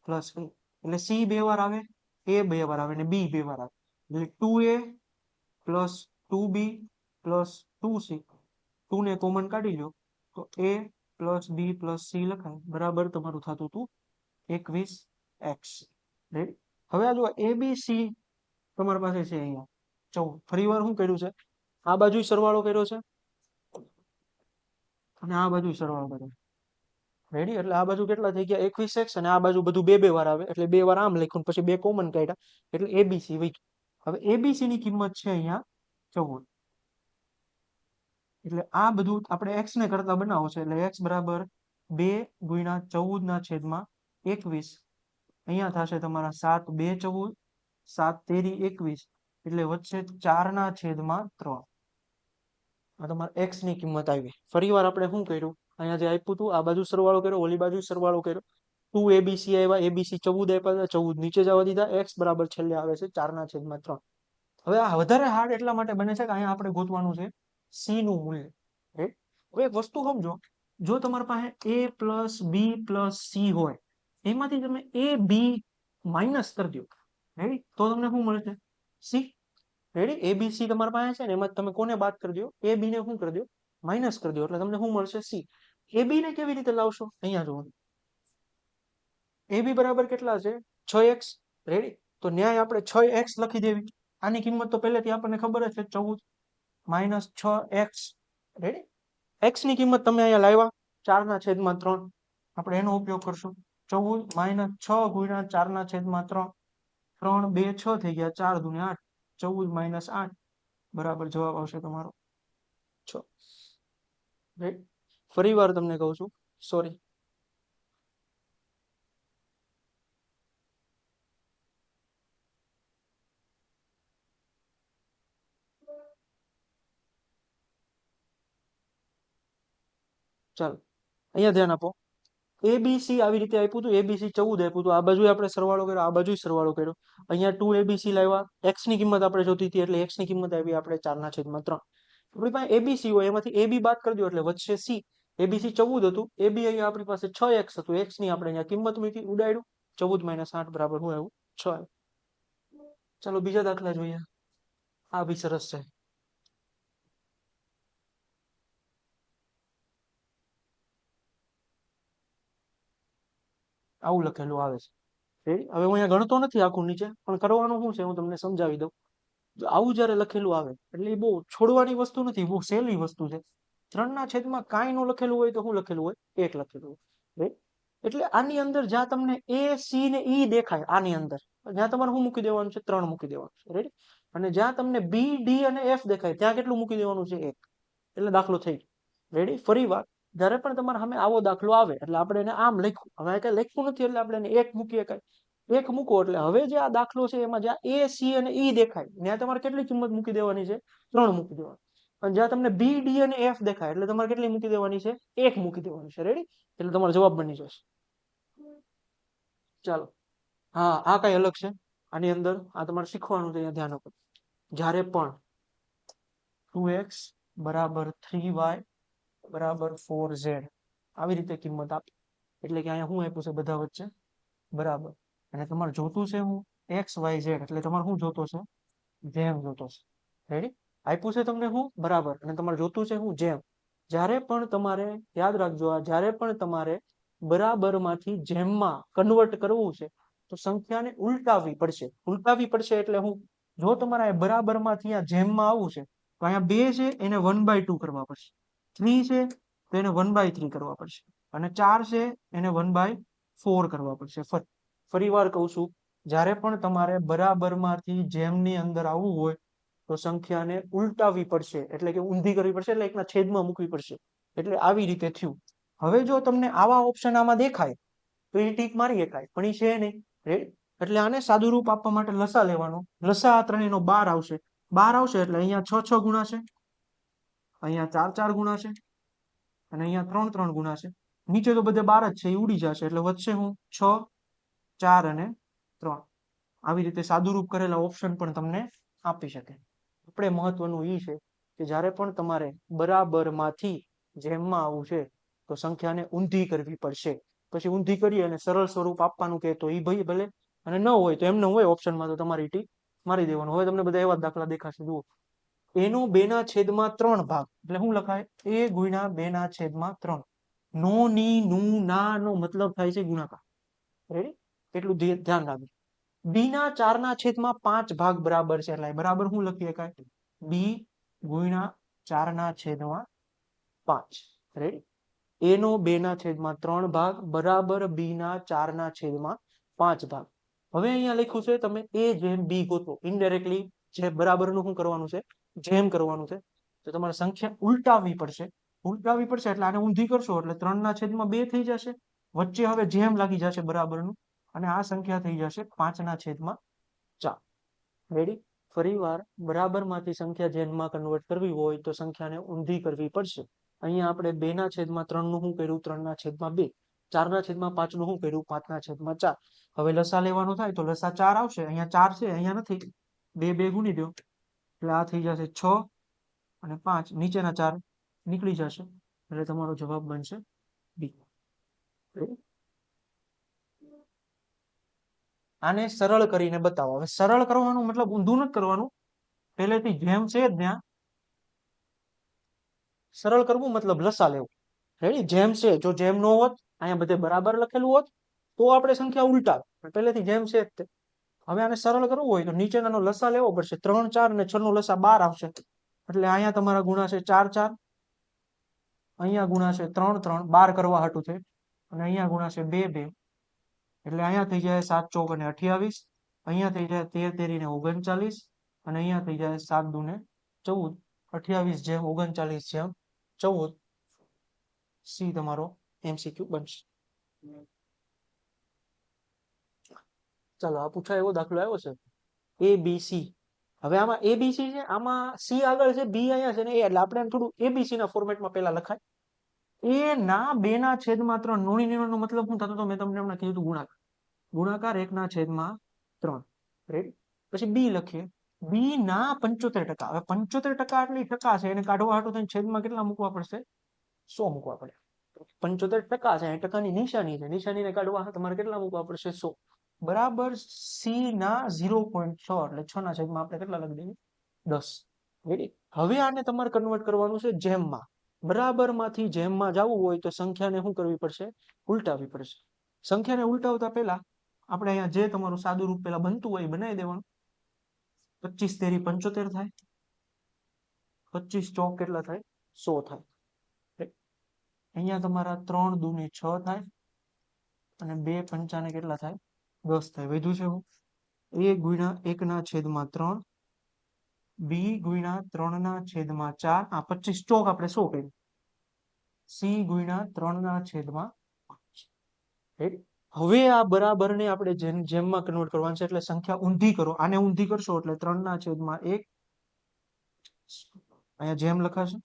plus a. એટલે c 2 વાર આવે, a 2 વાર આવે અને b 2 વાર આવે. એટલે 2a plus 2b plus 2c. 2 ને કોમન કાઢી લો તો a plus b plus c લખાય, બરાબર તમારું થતું હતું 21x. હવે આ જો abc તમારી પાસે છે અહીંયા 14. ફરી વાર શું કર્યું છે, આ બાજુ સરવાળો કર્યો છે અને આ બાજુ સરવાળો કર્યો. રેડી? એટલે આ બાજુ કેટલા થઈ ગયા 21x અને આ બાજુ બધું 2 2 વાર આવે એટલે 2 વાર આમ લખ્યું પછી 2 કોમન કાઢ્યા એટલે abc વચ્ચે. હવે abc ની કિંમત છે અહીંયા 14. એટલે આ બધું આપણે x ને કરતા બનાવો છે એટલે x બરાબર 2 ગુણ્યા 14 ના છેદમાં 21. અહીંયા થશે તમારા 7 2 14, 7 તેરી 21 એટલે વચ્ચે 4 ના છેદમાં 3. આ તમારા x ની કિંમત આવી. ફરી વાર આપણે શું કર્યું, અહીંયા જે આપ્યું હતું આ બાજુ સરવાળો કર્યો, ઓલી બાજુ સરવાળો કર્યો. 2 abc આવ્યા, abc 14 આપ્યા હતા, 14 નીચે જવા દીધા, x બરાબર છેલ્લે આવે છે 4 ના છેદમાં 3. હવે આ વધારે હાર્ડ એટલા માટે બને છે કે અહીંયા આપણે ગોતવાનું છે c નું મૂલ્ય. હવે એક વસ્તુ સમજો, જો તમારી પાસે a plus b plus c હોય એમાંથી તમે a b માઇનસ કરી દો, રેડી, તો તમને શું મળશે c. રેડી? abc તમારી પાસે છે ને એમાં તમે કોને બાદ કરી દો, a b ને શું કરી દો માઇનસ કરી દો એટલે તમને શું મળશે c. ab ને કેવી રીતે લાવશો, અહીંયા જુઓ, ab બરાબર કેટલા છે 6x. રેડી? તો ન્યાય આપણે 6x લખી દેવી. આની કિંમત તો પહેલેથી આપણને ખબર જ છે 14 માઇનસ 6x. રેડી? x ની કિંમત તમે અહીંયા લાવ્યા 4 ના છેદમાં 3, આપણે એનો ઉપયોગ કરશું. 14 માઇનસ 6 ગુણ્યા 4 ના છેદમાં 3, 3 2 6 થઈ ગયા, 4 દુ 8, 14 માઇનસ 8 બરાબર જવાબ આવશે તમારો 6. રાઈટ? ફરી વાર તમને કહું છું, સોરી, ચાલો અહીંયા ધ્યાન આપો. abc આવી રીતે આપ્યું હતું, abc 14 આપ્યું હતું, આ બાજુ આપણે સરવાળો કર્યો, આ બાજુ સરવાળો કર્યો. અહીંયા 2 abc લાવ્યા, x ની કિંમત આપણે જોતી હતી એટલે x ની કિંમત આવી આપણે 4 ના છેદમાં 3. આપણી પાસે abc હોય એમાંથી ab બાદ કરી દો એટલે વધશે c. abc 14 હતું, ab અહીંયા આપણી પાસે 6x હતું, x ની આપણે અહીંયા કિંમત મૂકી, ઉડાડ્યું, 14 માઇનસ 8 બરાબર શું આવ્યું 6. ચાલો બીજા દાખલા જોઈએ. આ બી સરસ છે. આવું લખેલું આવે છે. હવે હું અહીંયા ગણતો નથી આખું નીચે, પણ કરવાનું શું છે હું તમને સમજાવી દઉં. આવું જયારે લખેલું આવે એટલે એ બહુ છોડવાની વસ્તુ નથી, બહુ સહેલી વસ્તુ છે. 3 ના છેદમાં કાંઈ નું લખેલું હોય તો શું લખેલું હોય 1 લખેલું હોય. એટલે આની અંદર જ્યાં તમને a c ને e દેખાય આની અંદર, જ્યાં તમારે શું મૂકી દેવાનું છે 3 મૂકી દેવાનું છે. રેડી? અને જ્યાં તમને b d અને f દેખાય ત્યાં કેટલું મૂકી દેવાનું છે 1. એટલે દાખલો થઈ ગયો. રેડી? ફરી વાર, જ્યારે પણ તમારા સામે આવો દાખલો આવે એટલે આપણે એને આમ લખ્યું, હવે કઈ લખ્યું નથી એટલે આપણે એને 1 મૂકીએ, કઈ 1 મૂકો એટલે હવે જે આ દાખલો છે એમાં જ્યાં a c અને e દેખાય ત્યાં તમારે કેટલી કિંમત મૂકી દેવાની છે 3 મૂકી દેવાની. અને જ્યાં તમને b d અને f દેખાય એટલે તમારે કેટલી મૂકી દેવાની છે 1 મૂકી દેવાની છે. રેડી? એટલે તમારો જવાબ બની જશે. ચાલો, હા આ કઈ અલગ છે આની અંદર, આ તમારે શીખવાનું છે, અહીંયા ધ્યાન આપો. જ્યારે પણ 2x બરાબર 3y બરાબર 4z આવી રીતે કિંમત આપે એટલે કે અહીંયા શું આપ્યું છે બધા વચ્ચે બરાબર, અને તમારે જોતું છે હું x y z એટલે તમારે શું જોતો છે જેમ જોતો છે. રેડી? આપ્યું છે તમને હું બરાબર અને તમારે જોતું છે હું જેમ. જ્યારે પણ તમારે યાદ રાખજો, આ જ્યારે પણ તમારે બરાબર માંથી જેમમાં કન્વર્ટ કરવું છે તો સંખ્યાને ઉલટાવવી પડશે. ઉલટાવવી પડશે એટલે હું, જો તમારે બરાબર માંથી આ જેમમાં આવવું છે તો અહીંયા 2 છે એને 1/2 કરવા પડશે, 3 છે તો એને 1/3 કરવા પડશે, અને 4 છે એને 1/4 કરવા પડશે. ફરી વાર કહું છું, જ્યારે પણ તમારે બરાબર માંથી જેમની અંદર આવવું હોય તો સંખ્યાને ઉલટાવવી પડશે, એટલે કે ઊંધી કરવી પડશે, એટલે એકના છેદમાં મૂકવી પડશે. એટલે આવી રીતે થયું. હવે જો તમને આવા ઓપ્શન આમાં દેખાય તો એ ટીક મારી શકાય, પણ એ છે નહીં. એટલે આને સાદું રૂપ આપવા માટે લસા લેવાનો. લસા આ ત્રણેયનો 12 આવશે. 12 આવશે એટલે અહીંયા 6 6 ગુણા છે, અહીંયા 4 4 ગુણા છે અને અહીંયા 3 3 ગુણા છે. નીચે તો બધે 12 જ છે, એ ઉડી જશે એટલે વધશે હું 6 4 અને 3 આવી રીતે સાદુરૂપ કરેલા ઓપ્શન પણ તમને આપી શકે. આપણે મહત્વનું એ છે કે જ્યારે પણ તમારે બરાબર માંથી જેમમાં આવવું છે તો સંખ્યાને ઊંધી કરવી પડશે. પછી ઊંધી કરી અને સરળ સ્વરૂપ આપવાનું કે તો એ ભાઈ ભલે, અને ન હોય તો એમને હોય ઓપ્શનમાં તો તમારી ટીક મારી દેવાનું. હવે તમને બધા એવા દાખલા દેખાશે. જુઓ, એનો 2/3 ભાગ એટલે શું લખાય? a ગુણ્યા 2/3. નો ની નું ના નો મતલબ થાય છે ગુણાકાર. રેડી? એટલું ધ્યાન રાખજો. b/4 ભાગ બરાબર છે એટલે બરાબર શું લખી શકાય? b ગુણ્યા 4/5. રેડી? a નો 2/3 ભાગ બરાબર b/4/5 ભાગ. હવે અહીંયા લખ્યું છે તમે a જેમ b ગોતો. ઇનડાયરેક્ટલી જે બરાબરનું શું કરવાનું છે? જેમ કરવાનું છે. તો તમારે સંખ્યા ઉલટાવવી પડશે. ઉલટાવવી પડશે એટલે આને ઊંધી કરશો એટલે 3/2 થઈ જશે. વચ્ચે હવે જેમ લાગી જશે બરાબરનું, અને આ સંખ્યા થઈ જશે 5/4. રેડી? ફરી વાર, બરાબર માંથી સંખ્યા જેમમાં કન્વર્ટ કરવી હોય તો સંખ્યાને ઊંધી કરવી પડશે. અહીંયા આપણે 2/3 નું શું કર્યું? 3/2. 4/5 નું શું કર્યું? 5/4. હવે લસા લેવાનું થાય તો લસા 4 આવશે. અહીંયા 4 છે, અહીંયા નથી. 2 ગુણી દો એટલે આ થઈ જશે 6 અને 5. નીચેના 4 નીકળી જશે એટલે તમારો જવાબ બનશે બી. આને સરળ કરીને બતાવો. હવે સરળ કરવાનું મતલબ ઊંધું નથી કરવાનું, પહેલેથી જેમ છે જ ત્યાં સરળ કરવું મતલબ લસા લેવું. રેડી? જેમ છે, જો જેમ નો હોત, અહીંયા બધે બરાબર લખેલું હોત તો આપણે સંખ્યા ઉલટાવ. પહેલેથી જેમ છે જ તે. હવે આને સરળ કરવું હોય તો નીચેનાનો લસા લેવો પડશે. 3 4 અને 6 નો લસા 12 આવશે. એટલે અહીંયા તમારા ગુણા છે 4 4, અહીંયા ગુણા છે 3 3, 12 કરવા હાટું છે, અને અહીંયા ગુણા છે 2 2. એટલે અહીંયા થઈ જાય 7 ચોક અને 28. અહીંયા થઈ જાય 13 13 ને 39, અને અહીંયા થઈ જાય 7 દુ ને 14. 28 જેમ 39 જેમ 14. સી તમારો MCQ બનશે. ચાલો, આ પૂછાય એવો દાખલો આવ્યો છે ABC. હવે આમાં ABC છે, આમાં સી આગળ છે, બી અહીંયા છે ને એ, એટલે આપણે થોડું ABC ના ફોર્મેટમાં પહેલા લખાય. એ ના 2/3 નો મતલબ શું થતો? તો મેં તમને હમણાં કીધું ગુણાકાર. ગુણાકાર 1/3. રેડી? પછી બી લખીએ. બી ના 75%. હવે 75% એટલી ટકા છે, એને કાઢવા હાટું થઈને છેદમાં કેટલા મૂકવા પડશે? 100 મૂકવા પડે. 75% છે, ટકાની નિશાની છે, નિશાનીને કાઢવા તમારે કેટલા મૂકવા પડશે? 100. બરાબર સી ના 0.6 એટલે 6/, આપણે કેટલા લખી દઈએ? 10. રેડી? હવે આને તમારે કન્વર્ટ કરવાનું છે જેમમાં. બરાબર માંથી જેમમાં જવું હોય તો સંખ્યાને શું કરવી પડશે? ઉલટાવવી પડશે. સંખ્યાને ઉલટાવતા પહેલા આપણે અહીંયા જે તમારું સાદું રૂપ પહેલા બનતું હોય એ બનાવી દેવાનું. 25 તેરી 75 થાય. 25 ચોક કેટલા થાય? 100 થાય. અહીંયા તમારા 3 દુ ને 6 થાય, અને 2 પંચાને કેટલા થાય? 10 થાય. વધ્યું છે હું? a ગુણ્યા 1/3, b ગુણ્યા 3/4. આ 25 ચોક આપણે 100 કર્યું. c ગુણ્યા 3/5. હવે આ બરાબર ને આપણે જેમમાં કન્વર્ટ કરવાનું છે, એટલે સંખ્યા ઊંધી કરો. આને ઊંધી કરશો એટલે 3/1. અહીંયા જેમ લખાશે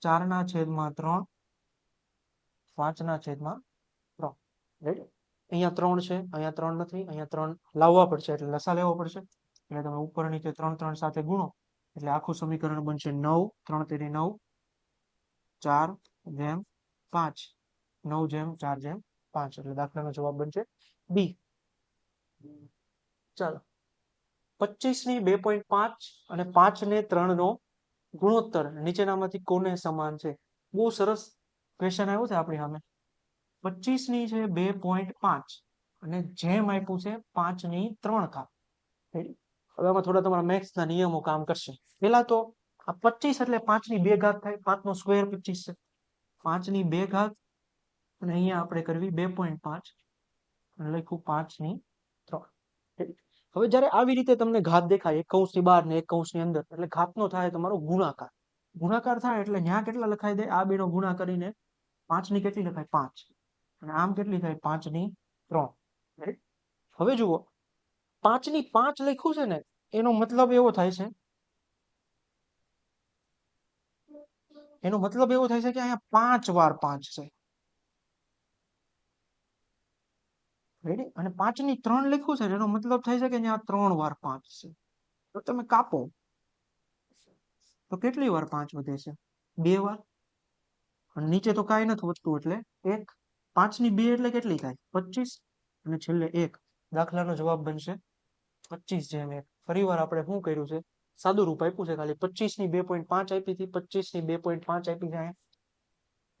4/3, 5/3. રાઈટ? અહીંયા 3 છે, અહીંયા 3 નથી, અહીંયા 3 લાવવા પડશે એટલે લસા લેવો પડશે. એટલે તમે ઉપર નીચે 3 3 સાથે ગુણો એટલે આખું સમીકરણ બનશે 9. 3 તેરી 9, 4/5. 9/4/5. એટલે દાખલાનો જવાબ બનશે બી. ચાલો, 25 ની 2.5 અને 5 ને 3 નો ગુણોત્તર નીચેનામાંથી કોને સમાન છે? બહુ સરસ ક્વેશ્ચન આવ્યો છે આપણી સામે. 25 ની છે 2.5 અને જેમ આપ્યું છે 5/3. હવે આમાં થોડા તમારા મેથ્સના નિયમો કામ કરશે. પેલા તો આ 25 એટલે 5/2 થાય. 5 નો સ્ક્વેર 25 છે. 5/2, અને અહીંયા આપણે કરવી 2.5 અને લખ્યું 5/3. હવે જ્યારે આવી રીતે તમને ઘાત દેખાય, એક કૌંસની બહાર ને એક કૌંસની અંદર, એટલે ઘાતનો થાય તમારો ગુણાકાર. ગુણાકાર થાય એટલે ત્યાં કેટલા લખાઈ દે? આ બેનો ગુણા કરીને 5 ની કેટલી લખાય? 5. અને આમ કેટલી થાય? 5/3. હવે જુઓ, 5/5 લખ્યું છે ને, એનો મતલબ એવો થાય છે, કે અહીંયા 5 વાર 5 છે. રેડી? અને 5 ની 3 લખ્યું છે એનો મતલબ થાય છે કે ત્યાં 3 વાર 5 છે. તો તમે કાપો તો કેટલી વાર 5 વધે છે? 2 વાર. અને નીચે તો કાંઈ નથી વધતું એટલે 1. 5 ની 2 એટલે કેટલી થાય? 25. અને છેલ્લે 1. દાખલાનો જવાબ બનશે 25/1. ફરીવાર આપણે શું કર્યું છે? સાદું રૂપ આપ્યું છે ખાલી. 25 ની 2.5 આપી હતી, 25 ની 2.5 આપી છે.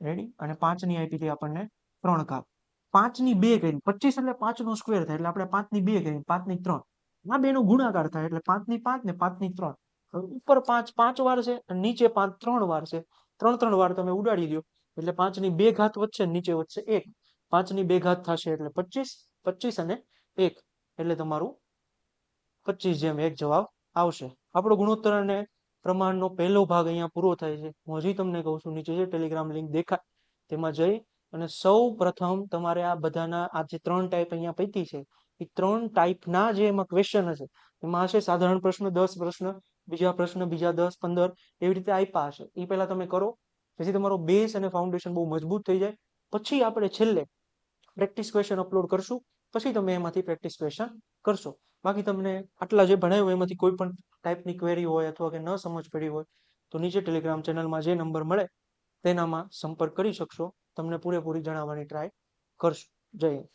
રેડી? અને 5 ની આપી હતી આપણને 3 કાપ. 5 ની 2 કરી, 25 એટલે 5 નો સ્ક્વેર થાય એટલે આપણે 5 ની 2 કરી, 5 ની 3. આ બે નો ગુણાકાર થાય એટલે 5 ની 5 ને 5 ની 3. ઉપર 5 5 વાર છે અને નીચે 5 3 વાર છે. 3 વાર તમે ઉડાડી દો એટલે 5 ની 2 ઘાત વધશે, નીચે વધશે 1. 5 ની 2 ઘાત થશે એટલે 25. 25 અને 1 એટલે તમારું 25/1 જવાબ આવશે. આપણો ગુણોત્તર અને પ્રમાણનો પહેલો ભાગ અહીંયા પૂરો થાય છે. હું હજી તમને કહું છું, નીચે જે ટેલિગ્રામ લિંક દેખાય તેમાં જઈ અને સૌ પ્રથમ તમારે આ બધાના આ જે 3 ટાઈપ અહીંયા પૈકી છે એ 3 ટાઈપના જે એમાં ક્વેશ્ચન હશે એમાં હશે સાધારણ પ્રશ્ન 10 પ્રશ્ન, બીજા પ્રશ્ન બીજા 10 15 એવી રીતે આપ્યા હશે. એ પહેલા તમે કરો, પછી તમારો બેઝ અને ફાઉન્ડેશન બહુ મજબૂત થઈ જાય. પછી આપણે છેલ્લે પ્રેક્ટિસ ક્વેશ્ચન અપલોડ કરશું, પછી તમે એમાંથી પ્રેક્ટિસ ક્વેશ્ચન કરશો. બાકી તમને આટલા જે ભણાવ્યું એમાંથી કોઈ પણ ટાઈપની ક્વેરી હોય અથવા કે ન સમજ પડી હોય તો નીચે ટેલિગ્રામ ચેનલમાં જે નંબર મળે તેનામાં સંપર્ક કરી શકશો. તમને પૂરેપૂરી જણાવવાની ટ્રાય કરશું. જય હિન્દ.